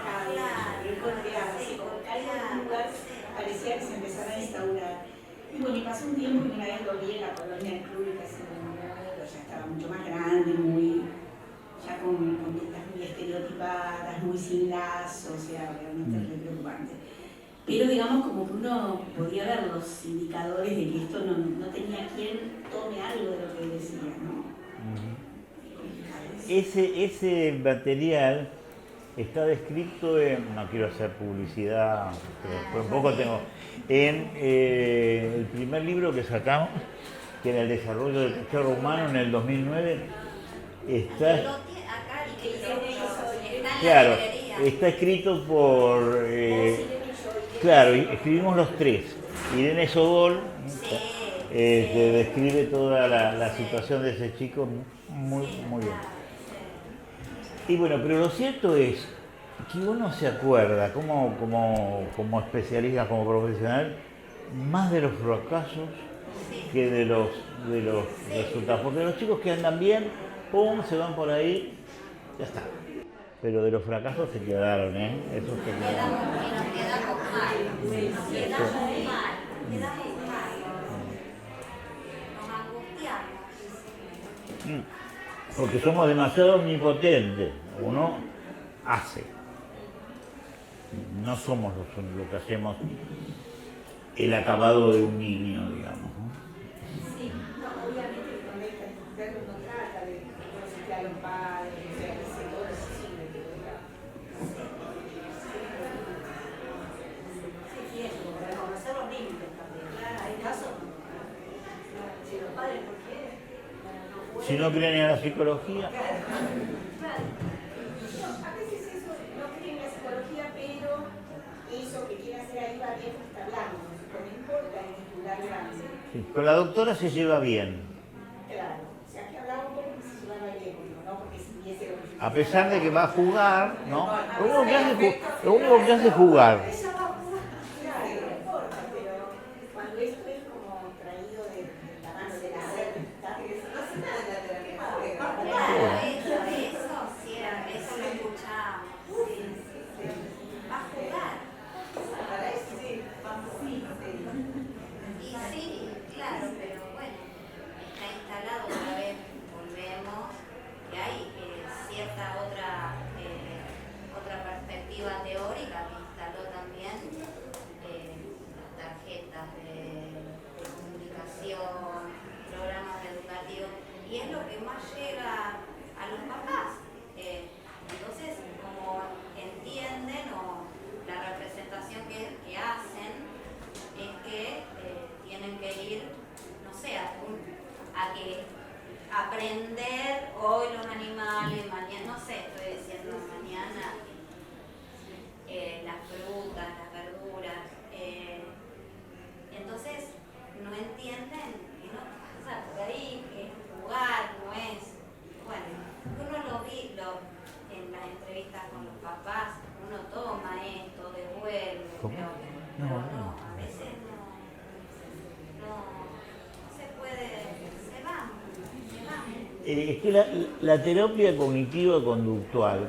[SPEAKER 5] Parecía que se empezaba a instaurar. Y bueno, y pasó un tiempo y una vez lo vi en la colonia del club y casi me enamoró, ya estaba mucho más grande, ya con conductas muy estereotipadas, muy sin lazo, o sea, realmente es preocupante. Pero digamos como que uno podía ver los indicadores de que esto no tenía quien tome algo de lo que decía, ¿no?
[SPEAKER 1] Ese material está descrito no quiero hacer publicidad, pero un poco tengo, en el primer libro que sacamos, que era El desarrollo del cachorro humano en el 2009, está... Claro, está escrito por... claro, escribimos los tres. Irene Sogol, que describe toda la situación de ese chico muy bien. Y bueno, pero lo cierto es que uno se acuerda, como especialista, como profesional, más de los fracasos que de los resultados. Porque los chicos que andan bien, pum, se van por ahí, ya está. Pero de los fracasos se quedaron, ¿eh? Esos se quedaron.
[SPEAKER 2] Quedamos mal. Nos angustiamos.
[SPEAKER 1] Porque somos demasiado omnipotentes. Uno hace. No somos lo que hacemos el acabado de un niño, digamos, ¿no?
[SPEAKER 5] Sí, no, obviamente que con esta mujer uno trata de conocer a los padres, o sea, que se todo es posible, pero sí, tiempo, para conocer los límites también. Claro, hay casos, si los padres no quieren, no pueden.
[SPEAKER 1] Si no creen en la psicología.
[SPEAKER 5] Claro. A veces eso no creen en la psicología, pero eso que quiere hacer ahí va bien, está hablando, no importa el titular grande.
[SPEAKER 1] Sí, con la doctora se lleva bien.
[SPEAKER 5] Claro, o sea que hablaba un poco que se llevaba bien, ¿no? Porque si hubiese lo que...
[SPEAKER 1] A pesar de que va a jugar, ¿no? Lo único que hace es jugar.
[SPEAKER 5] Claro, no importa, pero cuando esto es como traído de la mano de la red, no se puede tener que
[SPEAKER 2] Claro, eso sí, eso lo escuchamos. Va a jugar.
[SPEAKER 5] para eso sí, vamos
[SPEAKER 2] Y sí, claro, pero bueno, está instalado otra vez, volvemos, que hay cierta otra perspectiva teórica y es lo que más llega a los papás. Entonces, como entienden o la representación que hacen es que tienen que ir, no sé, a que aprender hoy los animales, mañana, no sé, estoy diciendo mañana las frutas, las verduras. Entonces, no entienden que no pasa por ahí, que es jugar, no es. Bueno, uno en las entrevistas con los papás, uno toma esto, devuelve, pero no, a veces no se puede, se van.
[SPEAKER 1] Es que la terapia cognitiva conductual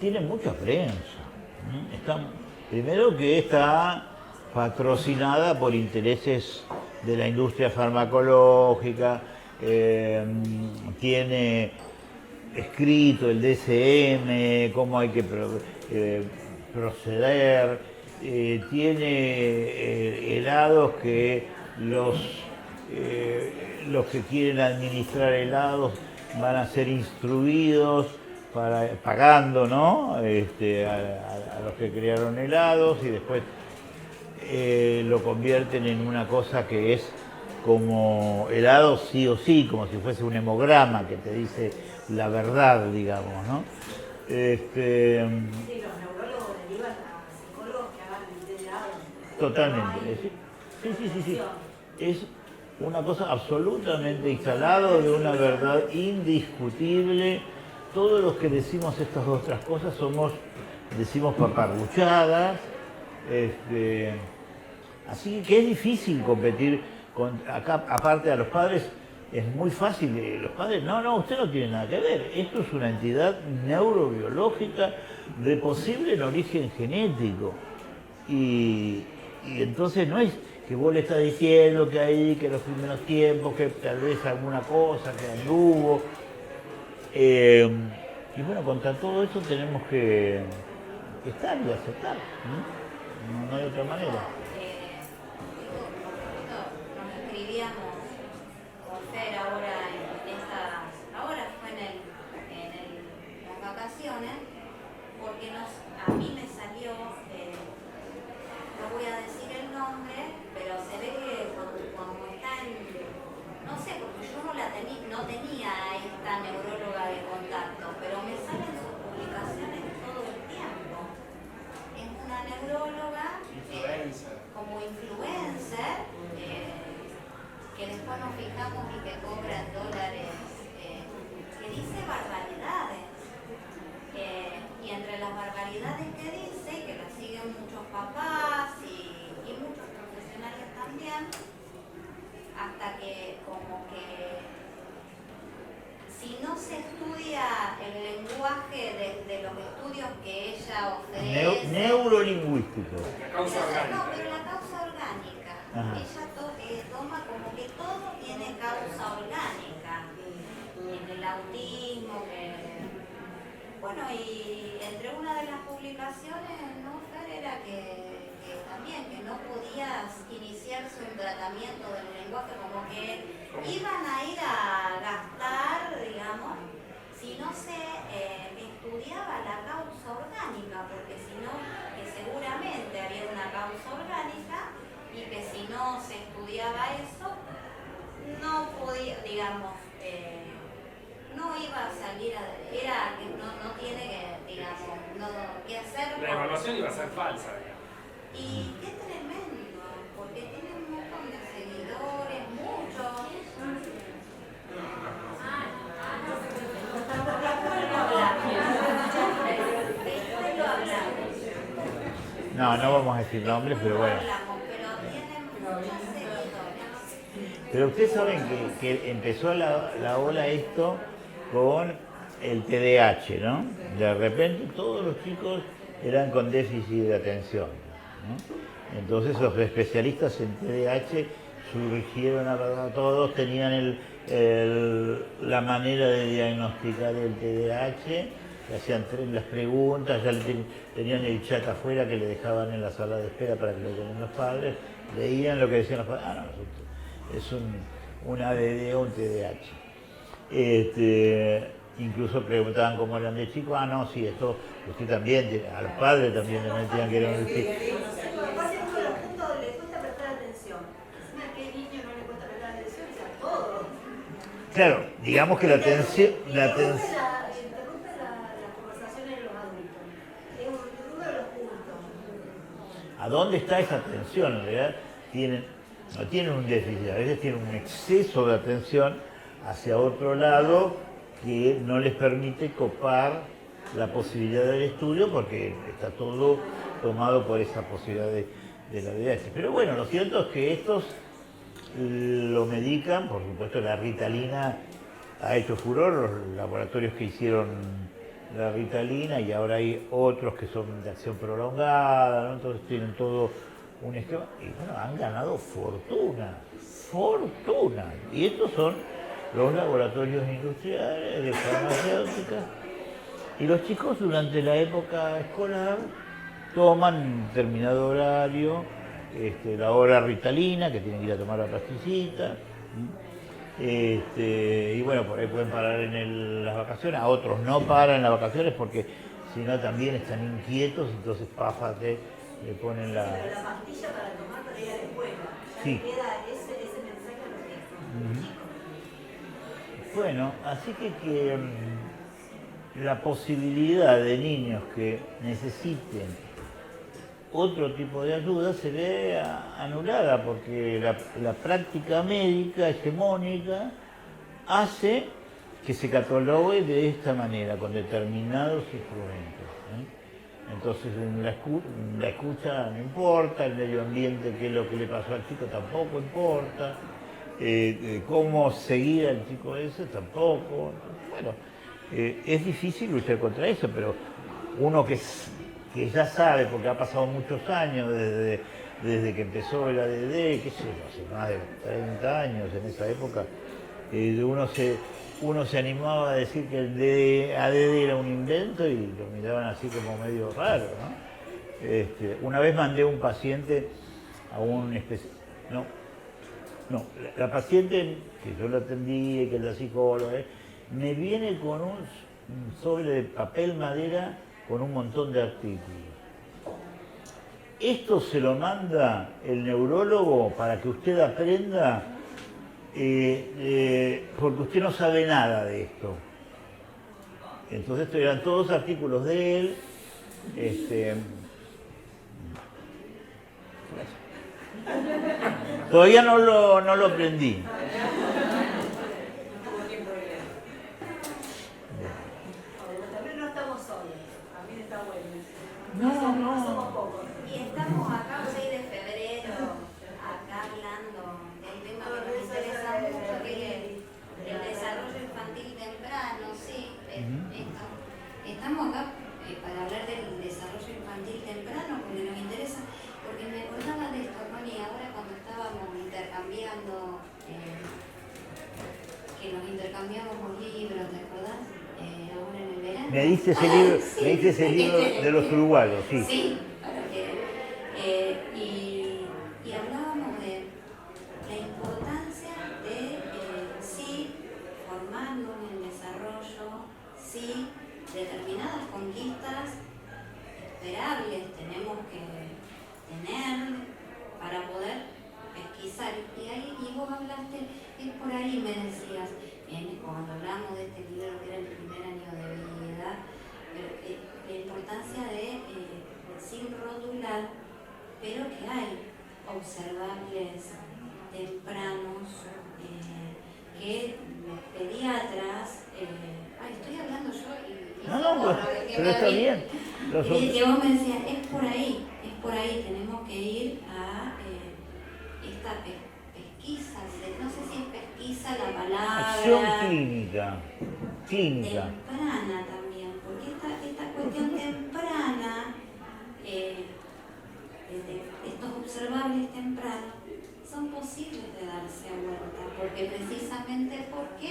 [SPEAKER 1] tiene mucha prensa. Primero que está patrocinada por intereses de la industria farmacológica, tiene escrito el DSM, cómo hay que proceder, tiene helados que los que quieren administrar helados van a ser instruidos pagando, ¿no? A los que crearon helados y después lo convierten en una cosa que es como helado sí o sí, como si fuese un hemograma que te dice la verdad, digamos, ¿no?
[SPEAKER 3] Sí, los neurólogos derivan a psicólogos que hagan el té de helado.
[SPEAKER 1] Totalmente. Sí. Es una cosa absolutamente instalada de una verdad indiscutible. Todos los que decimos estas otras cosas decimos paparruchadas. Así que es difícil competir acá, aparte a los padres, es muy fácil. Los padres, no, usted no tiene nada que ver. Esto es una entidad neurobiológica de posible origen genético. Y entonces no es que vos le estás diciendo que los primeros tiempos, que tal vez alguna cosa, que anduvo. Y bueno, contra todo eso tenemos que estar y aceptar. No hay otra manera.
[SPEAKER 2] Nos escribíamos con Fer ahora ahora fue en las vacaciones, porque a mí me salió, no voy a decir el nombre, pero se ve que cuando está no sé, porque yo no tenía a esta neuróloga de contacto, pero me salen sus publicaciones todo el tiempo. Es una neuróloga como influencer, que después nos fijamos y que cobra en dólares, que dice barbaridades. Y entre las barbaridades que dice, que la siguen muchos papás y muchos profesionales también, hasta que como que si no se estudia el lenguaje de los estudios que ella ofrece...
[SPEAKER 1] Neurolingüístico.
[SPEAKER 4] La causa orgánica.
[SPEAKER 2] No, pero la causa orgánica.
[SPEAKER 1] Ajá.
[SPEAKER 2] Ella toma como que todo tiene causa orgánica. En el autismo, bueno, y entre una de las publicaciones, ¿no, Fer? Era que también que no podías iniciarse un tratamiento del lenguaje, como que iban a ir a gastar, digamos, si no se estudiaba la causa orgánica, porque si no, que seguramente había una causa orgánica y que si no se estudiaba eso, no podía, digamos, no iba a salir, era que no tiene que, digamos, que hacer.
[SPEAKER 4] La evaluación iba a ser falsa, digamos.
[SPEAKER 2] Y qué tremendo, porque tiene un montón de seguidores, muchos.
[SPEAKER 1] No vamos a decir nombres, pero bueno.
[SPEAKER 2] Pero tienen muchos seguidores.
[SPEAKER 1] Pero ustedes saben que empezó la ola esto con el TDAH, ¿no? De repente todos los chicos eran con déficit de atención, ¿no? Entonces los especialistas en TDAH surgieron a todos, tenían la manera de diagnosticar el TDAH, le hacían las preguntas, ya tenían el chat afuera que le dejaban en la sala de espera para que lo tengan los padres, leían lo que decían los padres, es un ADD o un TDAH. Incluso preguntaban cómo eran de chicos, no, sí, esto, usted también, a los padres también le metían que eran de chicos.
[SPEAKER 3] Aparte uno de los puntos le cuesta prestar atención. Encima, ¿a qué niño no le cuesta prestar atención? O sea, todo.
[SPEAKER 1] Claro, digamos que la atención,
[SPEAKER 3] Interrumpe las conversaciones de los adultos. Es uno de los puntos.
[SPEAKER 1] ¿a dónde está esa atención? En realidad no tienen un déficit, a veces tienen un exceso de atención hacia otro lado que no les permite copar la posibilidad del estudio porque está todo tomado por esa posibilidad de la ADHD. Pero bueno, lo cierto es que estos lo medican, por supuesto la Ritalina ha hecho furor, los laboratorios que hicieron la Ritalina y ahora hay otros que son de acción prolongada, ¿no? Entonces tienen todo un esquema y bueno, han ganado fortuna. Y estos son los laboratorios industriales, de farmacéuticas, y los chicos durante la época escolar toman en determinado horario la hora Ritalina, que tienen que ir a tomar la pastillita, y bueno, por ahí pueden parar en las vacaciones, a otros no paran en las vacaciones porque si no también están inquietos, entonces páfate, le ponen la...
[SPEAKER 3] Pero la pastilla para tomar para ir a la escuela, ya
[SPEAKER 1] Sí.
[SPEAKER 3] queda ese mensaje a los chicos.
[SPEAKER 1] Bueno, así que la posibilidad de niños que necesiten otro tipo de ayuda se ve anulada porque la práctica médica hegemónica hace que se catalogue de esta manera, con determinados instrumentos, ¿eh? Entonces la escucha no importa, el medio ambiente, qué es lo que le pasó al chico tampoco importa, cómo seguir al chico ese tampoco. Bueno, es difícil luchar contra eso, pero uno que ya sabe, porque ha pasado muchos años desde que empezó el ADD, qué sé yo, hace más de 30 años en esa época, uno se animaba a decir que el ADD era un invento y lo miraban así como medio raro, ¿no? Una vez mandé un paciente a un la paciente que yo la atendí, que es la psicóloga, me viene con un sobre de papel madera con un montón de artículos. Esto se lo manda el neurólogo para que usted aprenda, porque usted no sabe nada de esto. Entonces estos eran todos artículos de él. Todavía no lo aprendí.
[SPEAKER 3] También no estamos solos, también está bueno.
[SPEAKER 1] No.
[SPEAKER 3] Somos pocos.
[SPEAKER 2] Y estamos acá el 6 de febrero, acá hablando del tema que nos interesa mucho, que es el desarrollo infantil temprano, sí. Estamos acá para hablar del desarrollo infantil temprano, porque nos interesa, porque me acordaba de esto, Connie, ahora cuando estábamos intercambiando, que nos intercambiamos libros, ¿te acordás? Ahora en el verano.
[SPEAKER 1] Me diste ese libro de los uruguayos, sí.
[SPEAKER 2] Sí, para que, y hablábamos de la importancia de sí formarnos en el desarrollo, sí determinadas conquistas esperables tenemos que tener para poder pesquisar. Y vos hablaste, es por ahí me decías, cuando hablamos de este libro que era el primer año de vida, la importancia de, sin rotular, pero que hay observables tempranos, que los pediatras, estoy hablando yo y
[SPEAKER 1] No, pero está bien.
[SPEAKER 2] y que vos me decías, es por ahí, tenemos que ir a esta pesquisa, no sé si es pesquisa la palabra.
[SPEAKER 1] Acción clínica.
[SPEAKER 2] Temprana también, porque esta cuestión temprana, estos observables tempranos, son posibles de darse vuelta, porque precisamente porque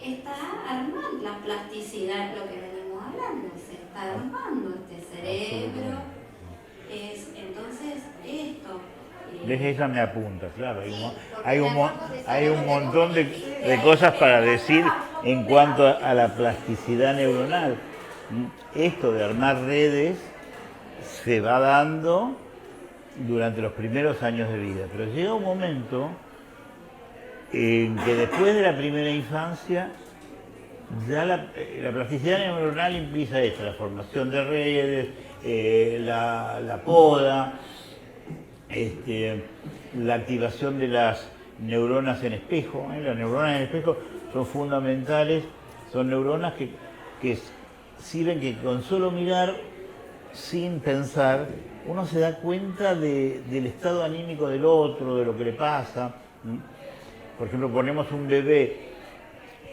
[SPEAKER 2] está armando la plasticidad, lo que venimos hablando, se está armando este cerebro. Entonces esto,
[SPEAKER 1] Desde esa me apunta, claro. Hay un montón de cosas para decir en cuanto a la plasticidad neuronal. Esto de armar redes se va dando durante los primeros años de vida, pero llega un momento en que después de la primera infancia ya la plasticidad neuronal implica esto, la formación de redes, la poda, la activación de las neuronas en espejo. Las neuronas en espejo son fundamentales, son neuronas que sirven que con solo mirar, sin pensar, uno se da cuenta del estado anímico del otro, de lo que le pasa. Por ejemplo, ponemos un bebé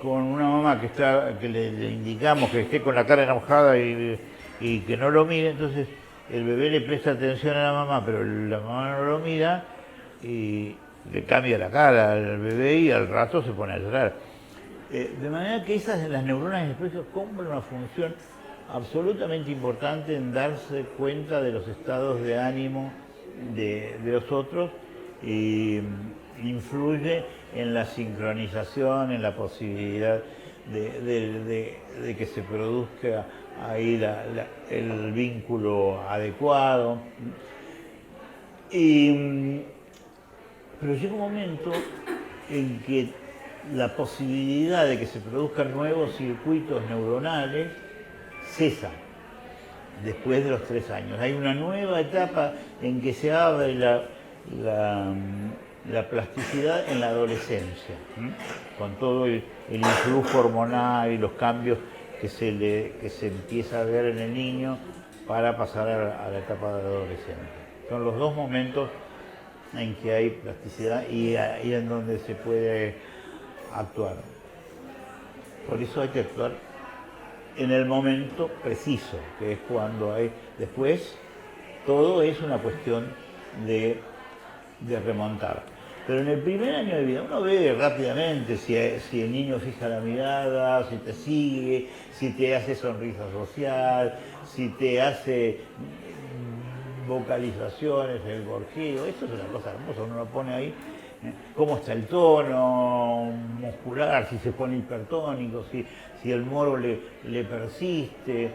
[SPEAKER 1] con una mamá que le indicamos que esté con la cara enojada y que no lo mire, entonces el bebé le presta atención a la mamá, pero la mamá no lo mira y le cambia la cara al bebé y al rato se pone a llorar. De manera que las neuronas en espejo cumplen una función absolutamente importante en darse cuenta de los estados de ánimo de los otros y influye en la sincronización, en la posibilidad de que se produzca ahí el vínculo adecuado. Pero llega un momento en que la posibilidad de que se produzcan nuevos circuitos neuronales cesa después de los 3 años. Hay una nueva etapa en que se abre la plasticidad en la adolescencia, con todo el influjo hormonal y los cambios que se empieza a ver en el niño para pasar a la etapa de adolescencia. Son los dos momentos en que hay plasticidad y ahí en donde se puede actuar. Por eso hay que actuar en el momento preciso, que es cuando hay. Después, todo es una cuestión de remontar. Pero en el primer año de vida uno ve rápidamente si el niño fija la mirada, si te sigue, si te hace sonrisa social, si te hace vocalizaciones, el gorjeo. Eso es una cosa hermosa, uno lo pone ahí. Cómo está el tono muscular, si se pone hipertónico, si el moro le persiste,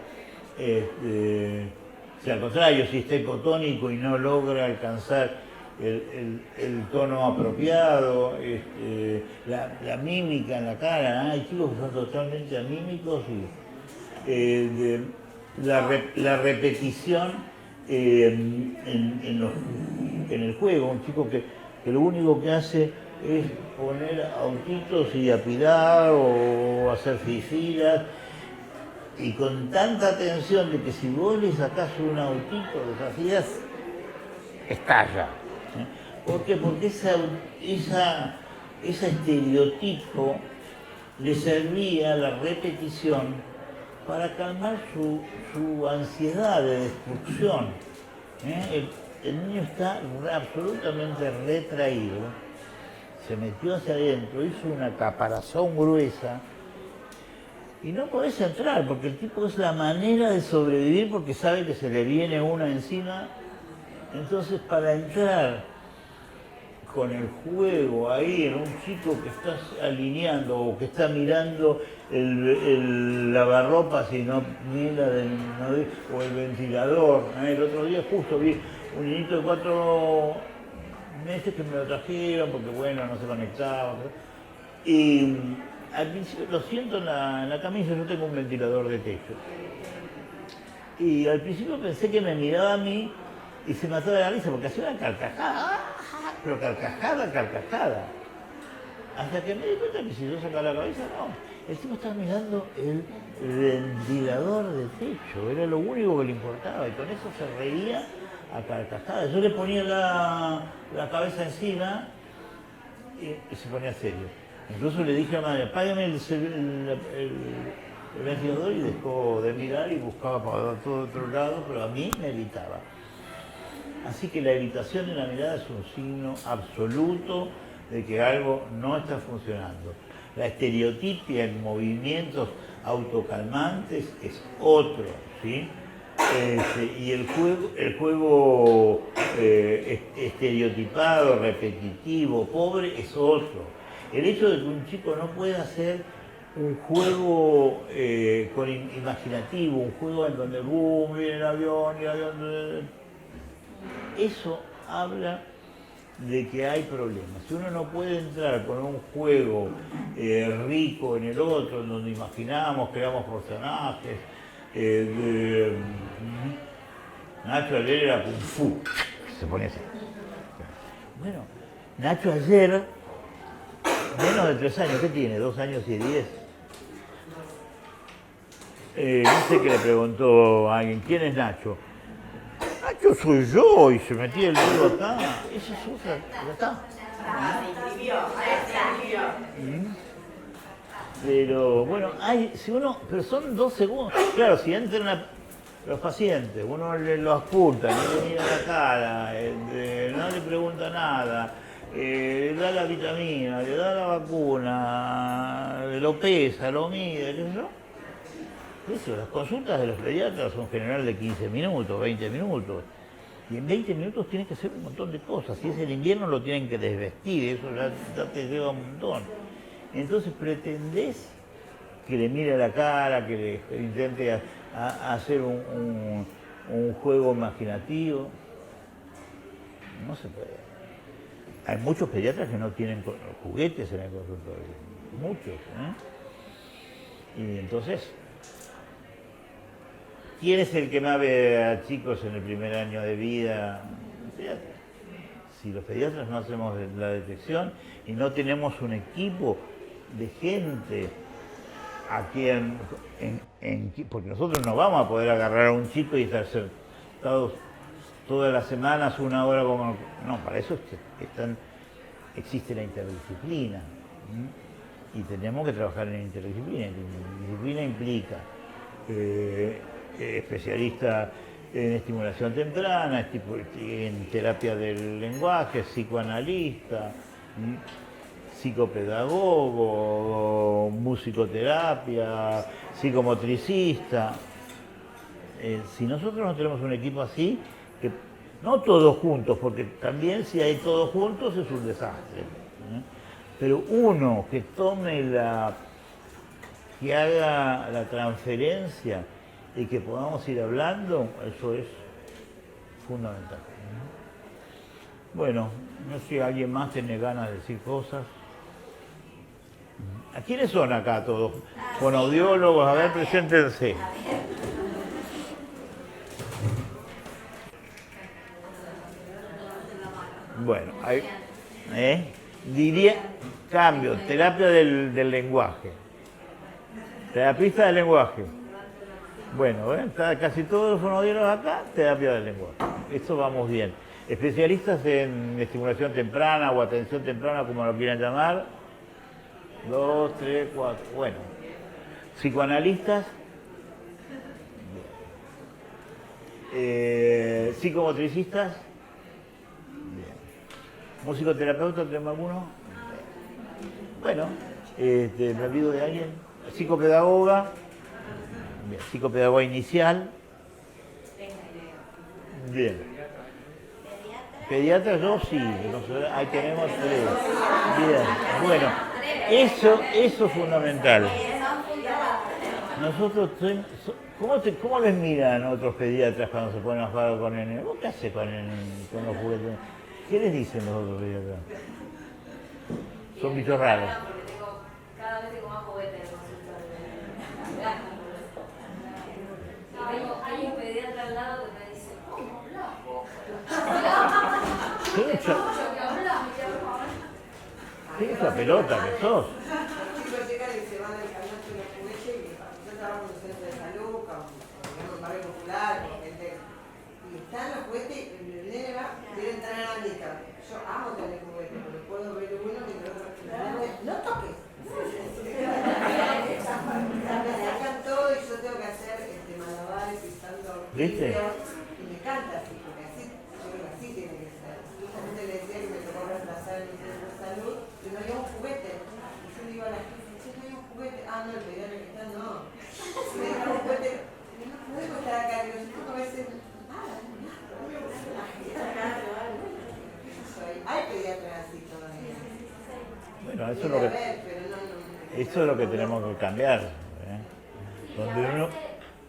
[SPEAKER 1] si al contrario, si está hipotónico y no logra alcanzar el tono apropiado, la mímica en la cara. Hay chicos que son totalmente amímicos y la repetición en el juego. Un chico que lo único que hace es poner autitos y apilar o hacer filas, y con tanta atención de que si vos le sacás un autito de esas filas, estalla. ¿Por qué? Porque ese estereotipo le servía, la repetición, para calmar su ansiedad de destrucción. El niño está absolutamente retraído, se metió hacia adentro, hizo una caparazón gruesa y no podés entrar, porque el tipo es la manera de sobrevivir porque sabe que se le viene una encima. Entonces, para entrar con el juego ahí en un chico que está alineando o que está mirando el lavarropas y no mira o el ventilador. El otro día justo vi un niñito de 4 meses que me lo trajeron porque bueno, no se conectaba. Y al principio lo siento en la camisa, yo tengo un ventilador de techo. Y al principio pensé que me miraba a mí y se mató de la risa porque hacía una carcajada, pero carcajada. Hasta que me di cuenta que si yo sacaba la cabeza, no. El tipo estaba mirando el ventilador de techo, era lo único que le importaba y con eso se reía a carcajadas. Yo le ponía la cabeza encima y se ponía serio. Incluso le dije a la madre, apágame el ventilador, y dejó de mirar y buscaba para todo otro lado, pero a mí me evitaba. Así que la evitación de la mirada es un signo absoluto de que algo no está funcionando. La estereotipia en movimientos autocalmantes es otro, ¿sí? Y el juego estereotipado, repetitivo, pobre, es otro. El hecho de que un chico no pueda hacer un juego imaginativo, un juego en donde boom, viene el avión y el avión. Eso habla de que hay problemas. Si uno no puede entrar con un juego rico en el otro, en donde imaginamos, creamos personajes. Nacho ayer era Kung Fu, se pone así. Bueno, Nacho ayer, menos de 3 años, ¿qué tiene? 2 años y 10. No sé qué le preguntó a alguien, ¿quién es Nacho? Nacho soy yo, y se metía el dedo acá. Esa es otra, ya está. Pero bueno, pero son 2 segundos. Claro, si entran los pacientes, uno los oculta, no le mira la cara, no le pregunta nada, le da la vitamina, le da la vacuna, lo pesa, lo mide, qué sé yo. Eso, las consultas de los pediatras son en general de 15 minutos, 20 minutos. Y en 20 minutos tienen que hacer un montón de cosas. Si es el invierno lo tienen que desvestir, eso ya te lleva un montón. Entonces pretendés que le mire a la cara, que le intente hacer un juego imaginativo. No se puede. Hay muchos pediatras que no tienen juguetes en el consultorio. Muchos. Y entonces, ¿quién es el que más ve a chicos en el primer año de vida? Si los pediatras no hacemos la detección y no tenemos un equipo de gente aquí porque nosotros no vamos a poder agarrar a un chico y estar sentados todas las semanas, 1 hora como... No, para eso existe la interdisciplina. Y tenemos que trabajar en interdisciplina. Interdisciplina implica especialista en estimulación temprana, en terapia del lenguaje, psicoanalista, psicopedagogo, musicoterapia, psicomotricista. Si nosotros no tenemos un equipo así, que no todos juntos, porque también si hay todos juntos es un desastre, pero uno que que haga la transferencia y que podamos ir hablando, eso es fundamental. Bueno, no sé si alguien más tiene ganas de decir cosas. ¿A quiénes son acá todos? Con audiólogos, a ver, preséntense. Bueno, diría, cambio, terapia del lenguaje. Terapista del lenguaje. Bueno, casi todos los fonodiólogos acá, terapia del lenguaje. Esto vamos bien. Especialistas en estimulación temprana o atención temprana, como lo quieran llamar. 2, 3, 4. Bueno. Psicoanalistas. Psicomotricistas. Bien. Musicoterapeuta, ¿tenemos alguno? Bueno, me olvido de alguien. Psicopedagoga. Bien. Psicopedagoga inicial. Bien. Pediatra, yo sí. Ahí tenemos 3. Bien. Bueno, eso es fundamental. Nosotros, ¿cómo les miran otros pediatras cuando se ponen a jugar con el nene? ¿Vos qué haces con los juguetes? ¿Qué les dicen los otros pediatras? Son bichos raros.
[SPEAKER 6] Cada vez tengo más juguetes en el consultorio. Hay un pediatra al lado que me dice, ¿cómo hablas vos?
[SPEAKER 1] ¿Qué es la pelota que sos?
[SPEAKER 7] Los chicos llegan y se van al canal de los juguetes y yo trabajo en un centro de salud, con un barrio popular, con gente. Y están los juguetes, el nene va, quiere entrar en la mitad. Yo amo tener juguetes, porque puedo ver uno y el otro. No toques. Me sacan todo y yo tengo que hacer malabares pisando
[SPEAKER 1] ¿Viste?
[SPEAKER 7] y me encanta así, porque así, yo creo que así tiene que ser. Justamente le decía que me tocó reemplazar en el centro de salud y no había un juguete. Y yo le digo a la gente, si no hay un juguete, no, el pediatra que está, no. Si me dejan un juguete, no puedo estar acá, yo tengo
[SPEAKER 1] eso es lo que,
[SPEAKER 7] pero no.
[SPEAKER 1] eso es lo que tenemos que cambiar.
[SPEAKER 6] Sí,
[SPEAKER 1] Donde
[SPEAKER 6] y
[SPEAKER 1] uno,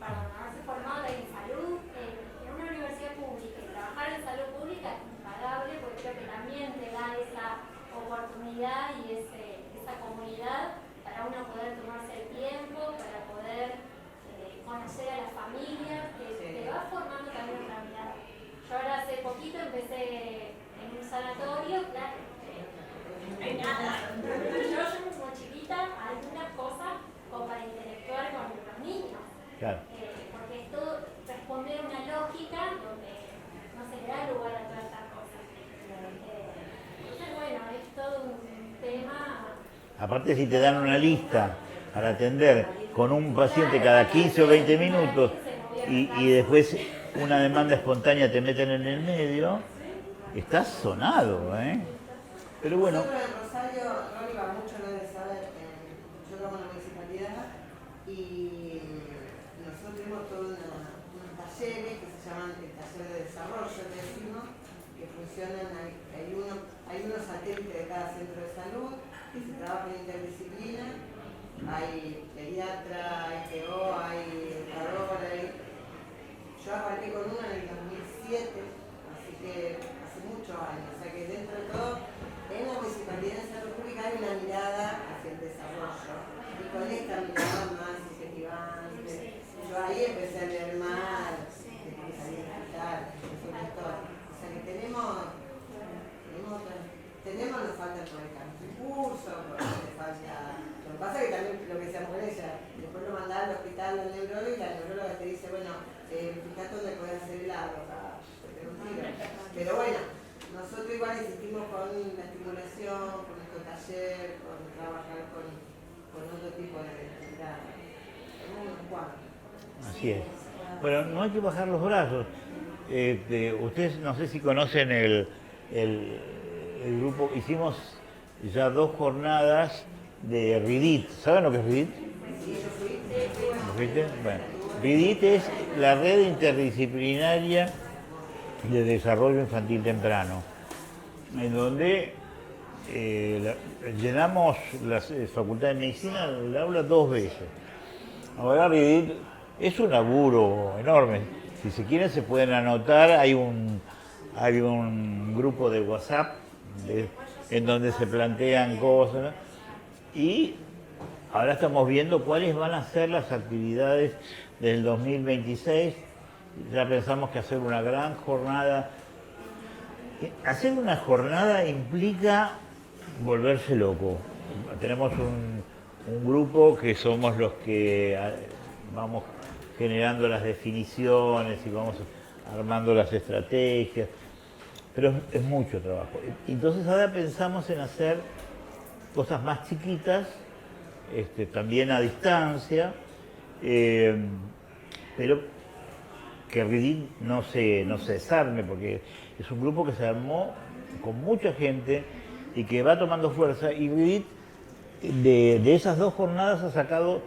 [SPEAKER 6] haberse formado en salud, en una universidad pública, y trabajar en salud pública es impagable, porque creo que también te da esa oportunidad y esa comunidad para uno poder tomarse el tiempo, para poder conocer a las familias, que te va formando también una mirada. Yo ahora hace poquito empecé en un sanatorio, claro, no hay nada, pero yo como chiquita algunas cosas como para interactuar con los niños.
[SPEAKER 1] claro.
[SPEAKER 6] Porque esto responde a una lógica donde no se da lugar a todas estas cosas. Entonces, bueno, es todo un tema.
[SPEAKER 1] Aparte, si te dan una lista para atender con un paciente cada 15 o 20 minutos y después una demanda espontánea te meten en el medio, estás sonado, ¿eh? Pero bueno,
[SPEAKER 7] Nosotros en Rosario, Ronnie va mucho, no debe saber, yo trabajo en la municipalidad y nosotros tenemos todos unos talleres que se llaman el taller de desarrollo, le decimos, que funcionan, hay unos satélites de cada centro de salud que se trabajan en interdisciplina, hay pediatra, hay GO, hay educador, yo arranqué con uno en el 2007, así que hace muchos años, o sea que dentro de todo en la municipalidad de salud pública hay una mirada hacia el desarrollo y con esta mirada más incentivante. Yo ahí empecé a leer más, empecé a escuchar, sobre todo. O sea que tenemos, nos falta por el curso, nos falta. Lo que pasa es que también lo que decíamos con ella, después lo mandaba al hospital al neurólogo y la neuróloga te dice, bueno, fíjate dónde puedes hacer el agua, pero bueno. Nosotros igual insistimos con la estimulación, con nuestro taller, con trabajar con otro tipo de actividades.
[SPEAKER 1] así es. Bueno, no hay que bajar los brazos. Ustedes no sé si conocen el grupo, hicimos ya 2 jornadas de RIDIT. ¿Saben lo que es RIDIT?
[SPEAKER 7] Sí, yo fui.
[SPEAKER 1] ¿Lo fuiste? Bueno, RIDIT es la red interdisciplinaria de desarrollo infantil temprano, en donde llenamos la Facultad de Medicina, el aula 2 veces. Ahora RIDIT es un laburo enorme. Si se quieren se pueden anotar, hay un grupo de WhatsApp en donde se plantean cosas y ahora estamos viendo cuáles van a ser las actividades del 2026. Ya pensamos que hacer una gran jornada. Hacer una jornada implica volverse loco. Tenemos un grupo que somos los que vamos generando las definiciones y vamos armando las estrategias, pero es mucho trabajo. Entonces ahora pensamos en hacer cosas más chiquitas, también a distancia, pero que RIDIT no se desarme, porque es un grupo que se armó con mucha gente y que va tomando fuerza, y RIDIT de esas 2 jornadas ha sacado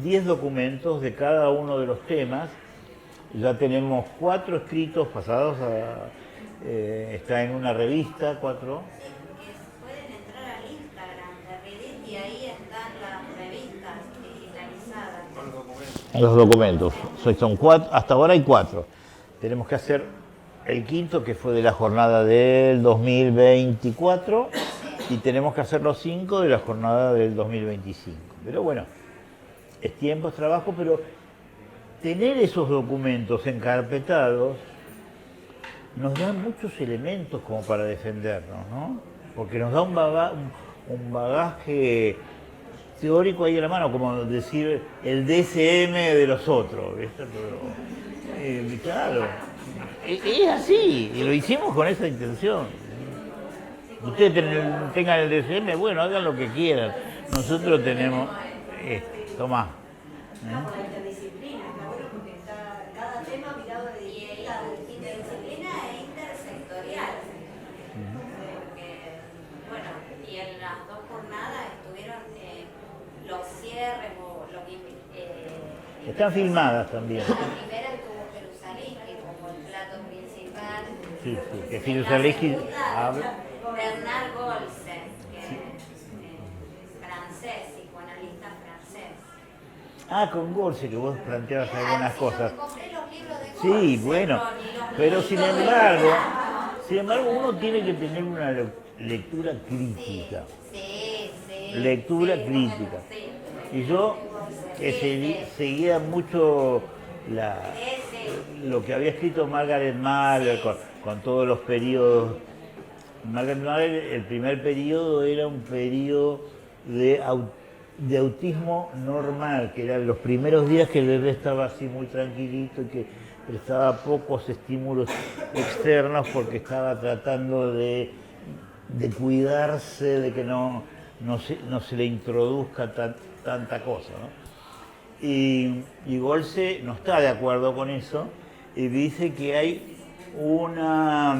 [SPEAKER 1] 10 documentos de cada uno de los temas. Ya tenemos 4 escritos pasados está en una revista, 4.
[SPEAKER 2] Pueden entrar al Instagram de RIDIT y ahí están las revistas digitalizadas.
[SPEAKER 1] Los documentos. Son 4, hasta ahora hay 4. Tenemos que hacer el 5º, que fue de la jornada del 2024, y tenemos que hacer los 5 de la jornada del 2025. Pero bueno, es tiempo, es trabajo, pero tener esos documentos encarpetados nos da muchos elementos como para defendernos, ¿no? Porque nos da un bagaje teórico ahí a la mano, como decir el DSM de los otros, ¿viste? Pero, claro, es así, y lo hicimos con esa intención. Ustedes tengan el DSM, bueno, hagan lo que quieran. Nosotros tenemos, tomá.
[SPEAKER 3] Por la interdisciplina, está bueno porque está cada tema mirado de distintas.
[SPEAKER 2] Interdisciplina e intersectorial. Porque, bueno, y en las 2 jornadas estuvieron los cierres o lo que...
[SPEAKER 1] Están filmadas también.
[SPEAKER 2] La primera estuvo Jerusalén como el plato principal.
[SPEAKER 1] Sí, que Jerusalén habla.
[SPEAKER 2] Bernard Golsen, que
[SPEAKER 1] Ah, con Golse, que vos planteabas algunas
[SPEAKER 2] Sí,
[SPEAKER 1] cosas.
[SPEAKER 2] yo me compré los libros de
[SPEAKER 1] Sí,
[SPEAKER 2] Gorce,
[SPEAKER 1] bueno,
[SPEAKER 2] Ronnie, los
[SPEAKER 1] pero
[SPEAKER 2] libritos
[SPEAKER 1] sin embargo uno tiene que tener una lectura crítica.
[SPEAKER 2] Sí.
[SPEAKER 1] Lectura
[SPEAKER 2] Sí,
[SPEAKER 1] crítica.
[SPEAKER 2] sí.
[SPEAKER 1] Y yo seguía mucho lo que había escrito Margaret Mahler con todos los periodos. Margaret Mahler, el primer periodo era un periodo de autismo normal, que eran los primeros días que el bebé estaba así muy tranquilito y que prestaba pocos estímulos externos porque estaba tratando de cuidarse, de que no se le introduzca tanta cosa, ¿no? Y Golse no está de acuerdo con eso y dice que hay una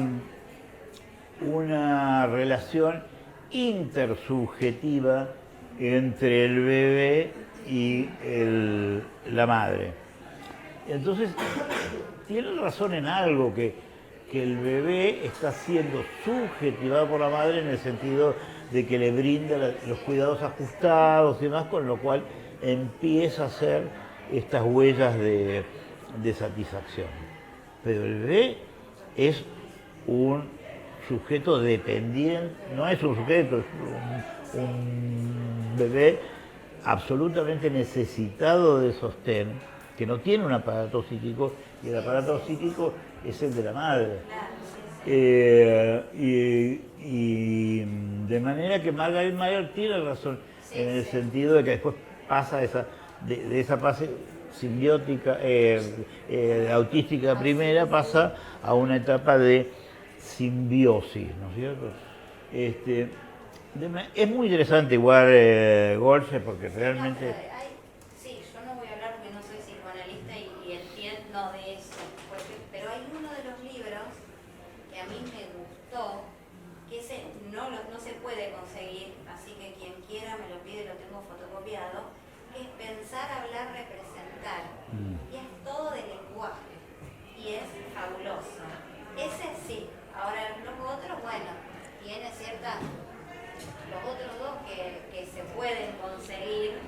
[SPEAKER 1] relación intersubjetiva entre el bebé y la madre. Entonces, tiene razón en algo, que el bebé está siendo subjetivado por la madre en el sentido de que le brinda los cuidados ajustados y demás, con lo cual empieza a hacer estas huellas de satisfacción. Pero el bebé es un sujeto dependiente, no es un sujeto, es un bebé absolutamente necesitado de sostén, que no tiene un aparato psíquico, y el aparato psíquico es el de la madre. Y de manera que Margaret Mahler tiene razón en el sentido de que después pasa de esa fase simbiótica, autística primera, pasa a una etapa de simbiosis, ¿no es cierto? Es muy interesante igual Golse, porque realmente...
[SPEAKER 2] Sí, yo no voy a hablar porque no soy psicoanalista y entiendo de eso, pero hay uno de los libros que a mí me gustó, que ese no se puede conseguir, así que quien quiera me lo pide, lo tengo fotocopiado, que es Pensar, Hablar, Representar. Y es todo de lenguaje, y es fabuloso. Ese sí. Ahora los otros, bueno, tiene cierta... Los otros dos que se pueden conseguir,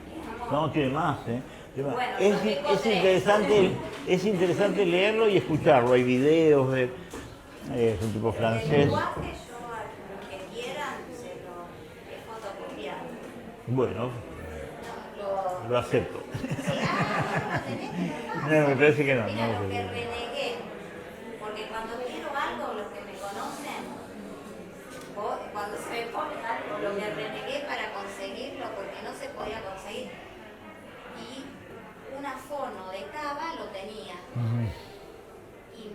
[SPEAKER 2] digamos...
[SPEAKER 1] No, tiene más, ¿eh?
[SPEAKER 2] Bueno,
[SPEAKER 1] es interesante leerlo y escucharlo. Hay videos es un tipo
[SPEAKER 2] El
[SPEAKER 1] francés.
[SPEAKER 2] lenguaje yo a los que quieran se lo he fotocopiado.
[SPEAKER 1] Bueno, lo acepto.
[SPEAKER 2] Sí, no lo tenés.
[SPEAKER 1] No, me parece que no.
[SPEAKER 2] Mira,
[SPEAKER 1] No,
[SPEAKER 2] lo que renegué, porque cuando quiero algo, los que me conocen, cuando se me pone algo, lo que renegué para conseguirlo, porque no se podía conseguir. Y una fono de Cava lo tenía. Y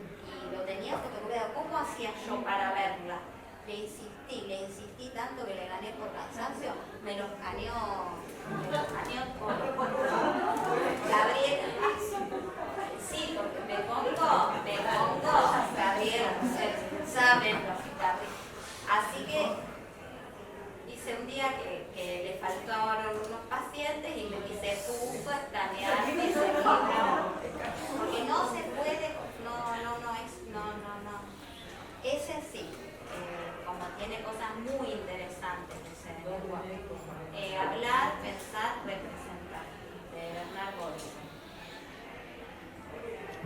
[SPEAKER 2] lo tenía fotocopiado. ¿Cómo hacía yo para verla? Le insistí tanto que le gané por cansancio, me lo escaneó todo. Gabriela, sí, porque me pongo, Gabriela, saben los guitarristas. Así que hice un día que le faltaron unos pacientes y me puso a escanear ese libro. Porque no se puede, no. Ese sí, como tiene cosas muy interesantes ese lenguaje. Hablar, pensar, representar, de Bernard Golse.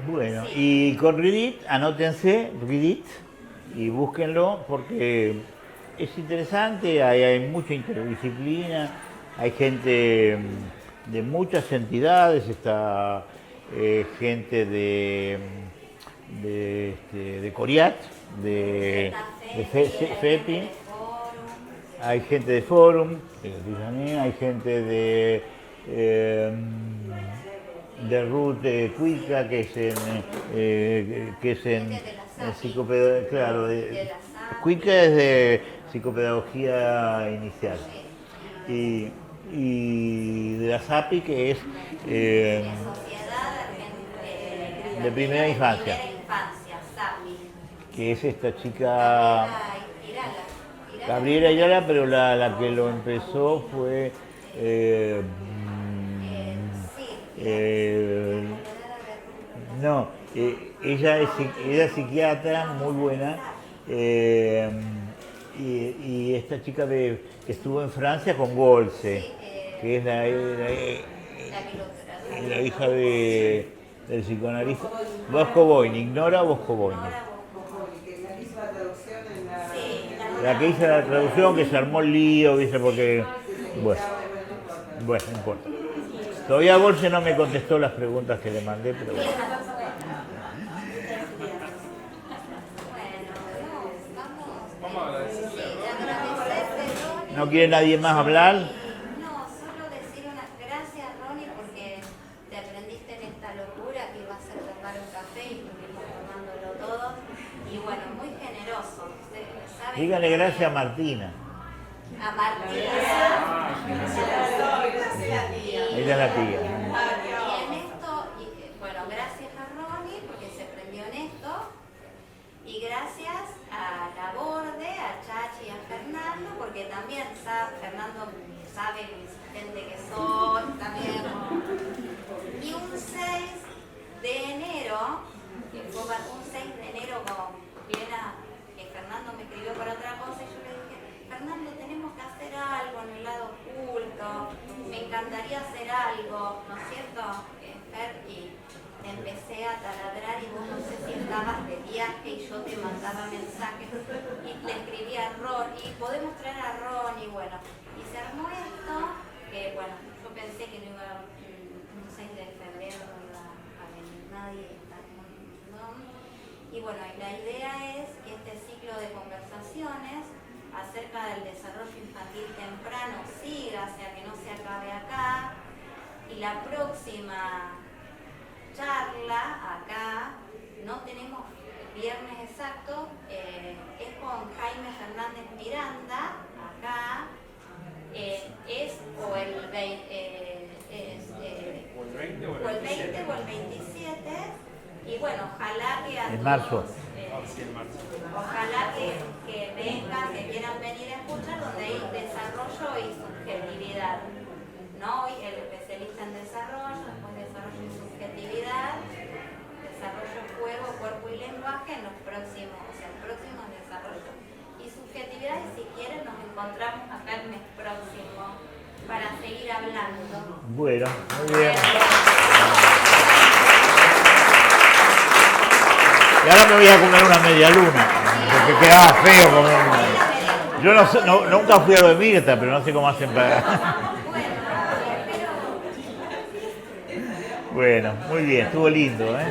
[SPEAKER 1] Bueno,
[SPEAKER 2] Sí.
[SPEAKER 1] y con Reddit, anótense Reddit y búsquenlo porque es interesante, hay mucha interdisciplina, hay gente de muchas entidades, está gente de Coriat, de FEPI, hay gente de Forum, hay gente de Ruth Cuica, que es en psicopedagogía, claro, Cuica es de psicopedagogía inicial, y de la SAPI, que es de primera infancia, que es esta chica Gabriela Ayala, pero la que lo empezó fue no, ella es psiquiatra muy buena, y esta chica que estuvo en Francia con Golse, que es la hija del psicoanalista. Bosco Boyne, ignora Bosco Boyne.
[SPEAKER 2] Ahora
[SPEAKER 7] Que la hizo la traducción en la...
[SPEAKER 2] sí,
[SPEAKER 1] La que hizo la traducción, que se armó el lío, dice, porque... Bueno, no importa. Todavía Bolse no me contestó las preguntas que le mandé, pero bueno.
[SPEAKER 4] Vamos a agradecerle.
[SPEAKER 1] ¿No quiere nadie más hablar?
[SPEAKER 2] No, solo decir unas gracias, Ronnie, porque te aprendiste en esta locura que iba a ser tomar un café y estuvimos tomándolo todo. Y bueno, muy generoso. ¿Sabe?
[SPEAKER 1] Dígale gracias a Martina.
[SPEAKER 2] A Martina.
[SPEAKER 1] Ella es la tía.
[SPEAKER 2] Y en esto, bueno, gracias a Ronnie porque se prendió en esto. Y gracias a la Borde, a Chachi y a Fernando, porque también Fernando sabe lo insistente que soy también. Y un 6 de enero, que fue un 6 de enero como plena, que Fernando me escribió para otra cosa y yo le dije, Fernando, tenemos que hacer algo en el lado oculto, me encantaría hacer algo, ¿no es cierto, Fer? Y empecé a taladrar y vos no sé si estabas de viaje y yo te mandaba mensajes y le escribía a Ron y podemos traer a Ron y bueno, y se armó esto que bueno, yo pensé que no iba un 6 de febrero no iba a venir nadie ¿no? Y bueno, y la idea es que este ciclo de conversaciones acerca del desarrollo infantil temprano siga, o sea que no se acabe acá y la próxima charla acá, no tenemos viernes exacto, es con Jaime Fernández Miranda, acá, es o el 20 o el 27, o el 27 y bueno, ojalá que a
[SPEAKER 1] En
[SPEAKER 2] todos,
[SPEAKER 1] marzo.
[SPEAKER 2] ojalá que vengan, que quieran venir a escuchar, donde hay desarrollo y subjetividad. ¿No? Hoy el especialista en desarrollo, después desarrollo y subjetividad, desarrollo, juego, cuerpo y lenguaje en los próximos, o sea, el próximo es desarrollo y subjetividad, y si quieren nos encontramos acá el mes próximo para seguir hablando.
[SPEAKER 1] Bueno, muy bien. Y ahora me voy a comer una media luna, porque quedaba feo comer una. Yo no sé, nunca fui a lo de Mirta, pero no sé cómo hacen para... Bueno, muy bien, estuvo lindo, ¿eh?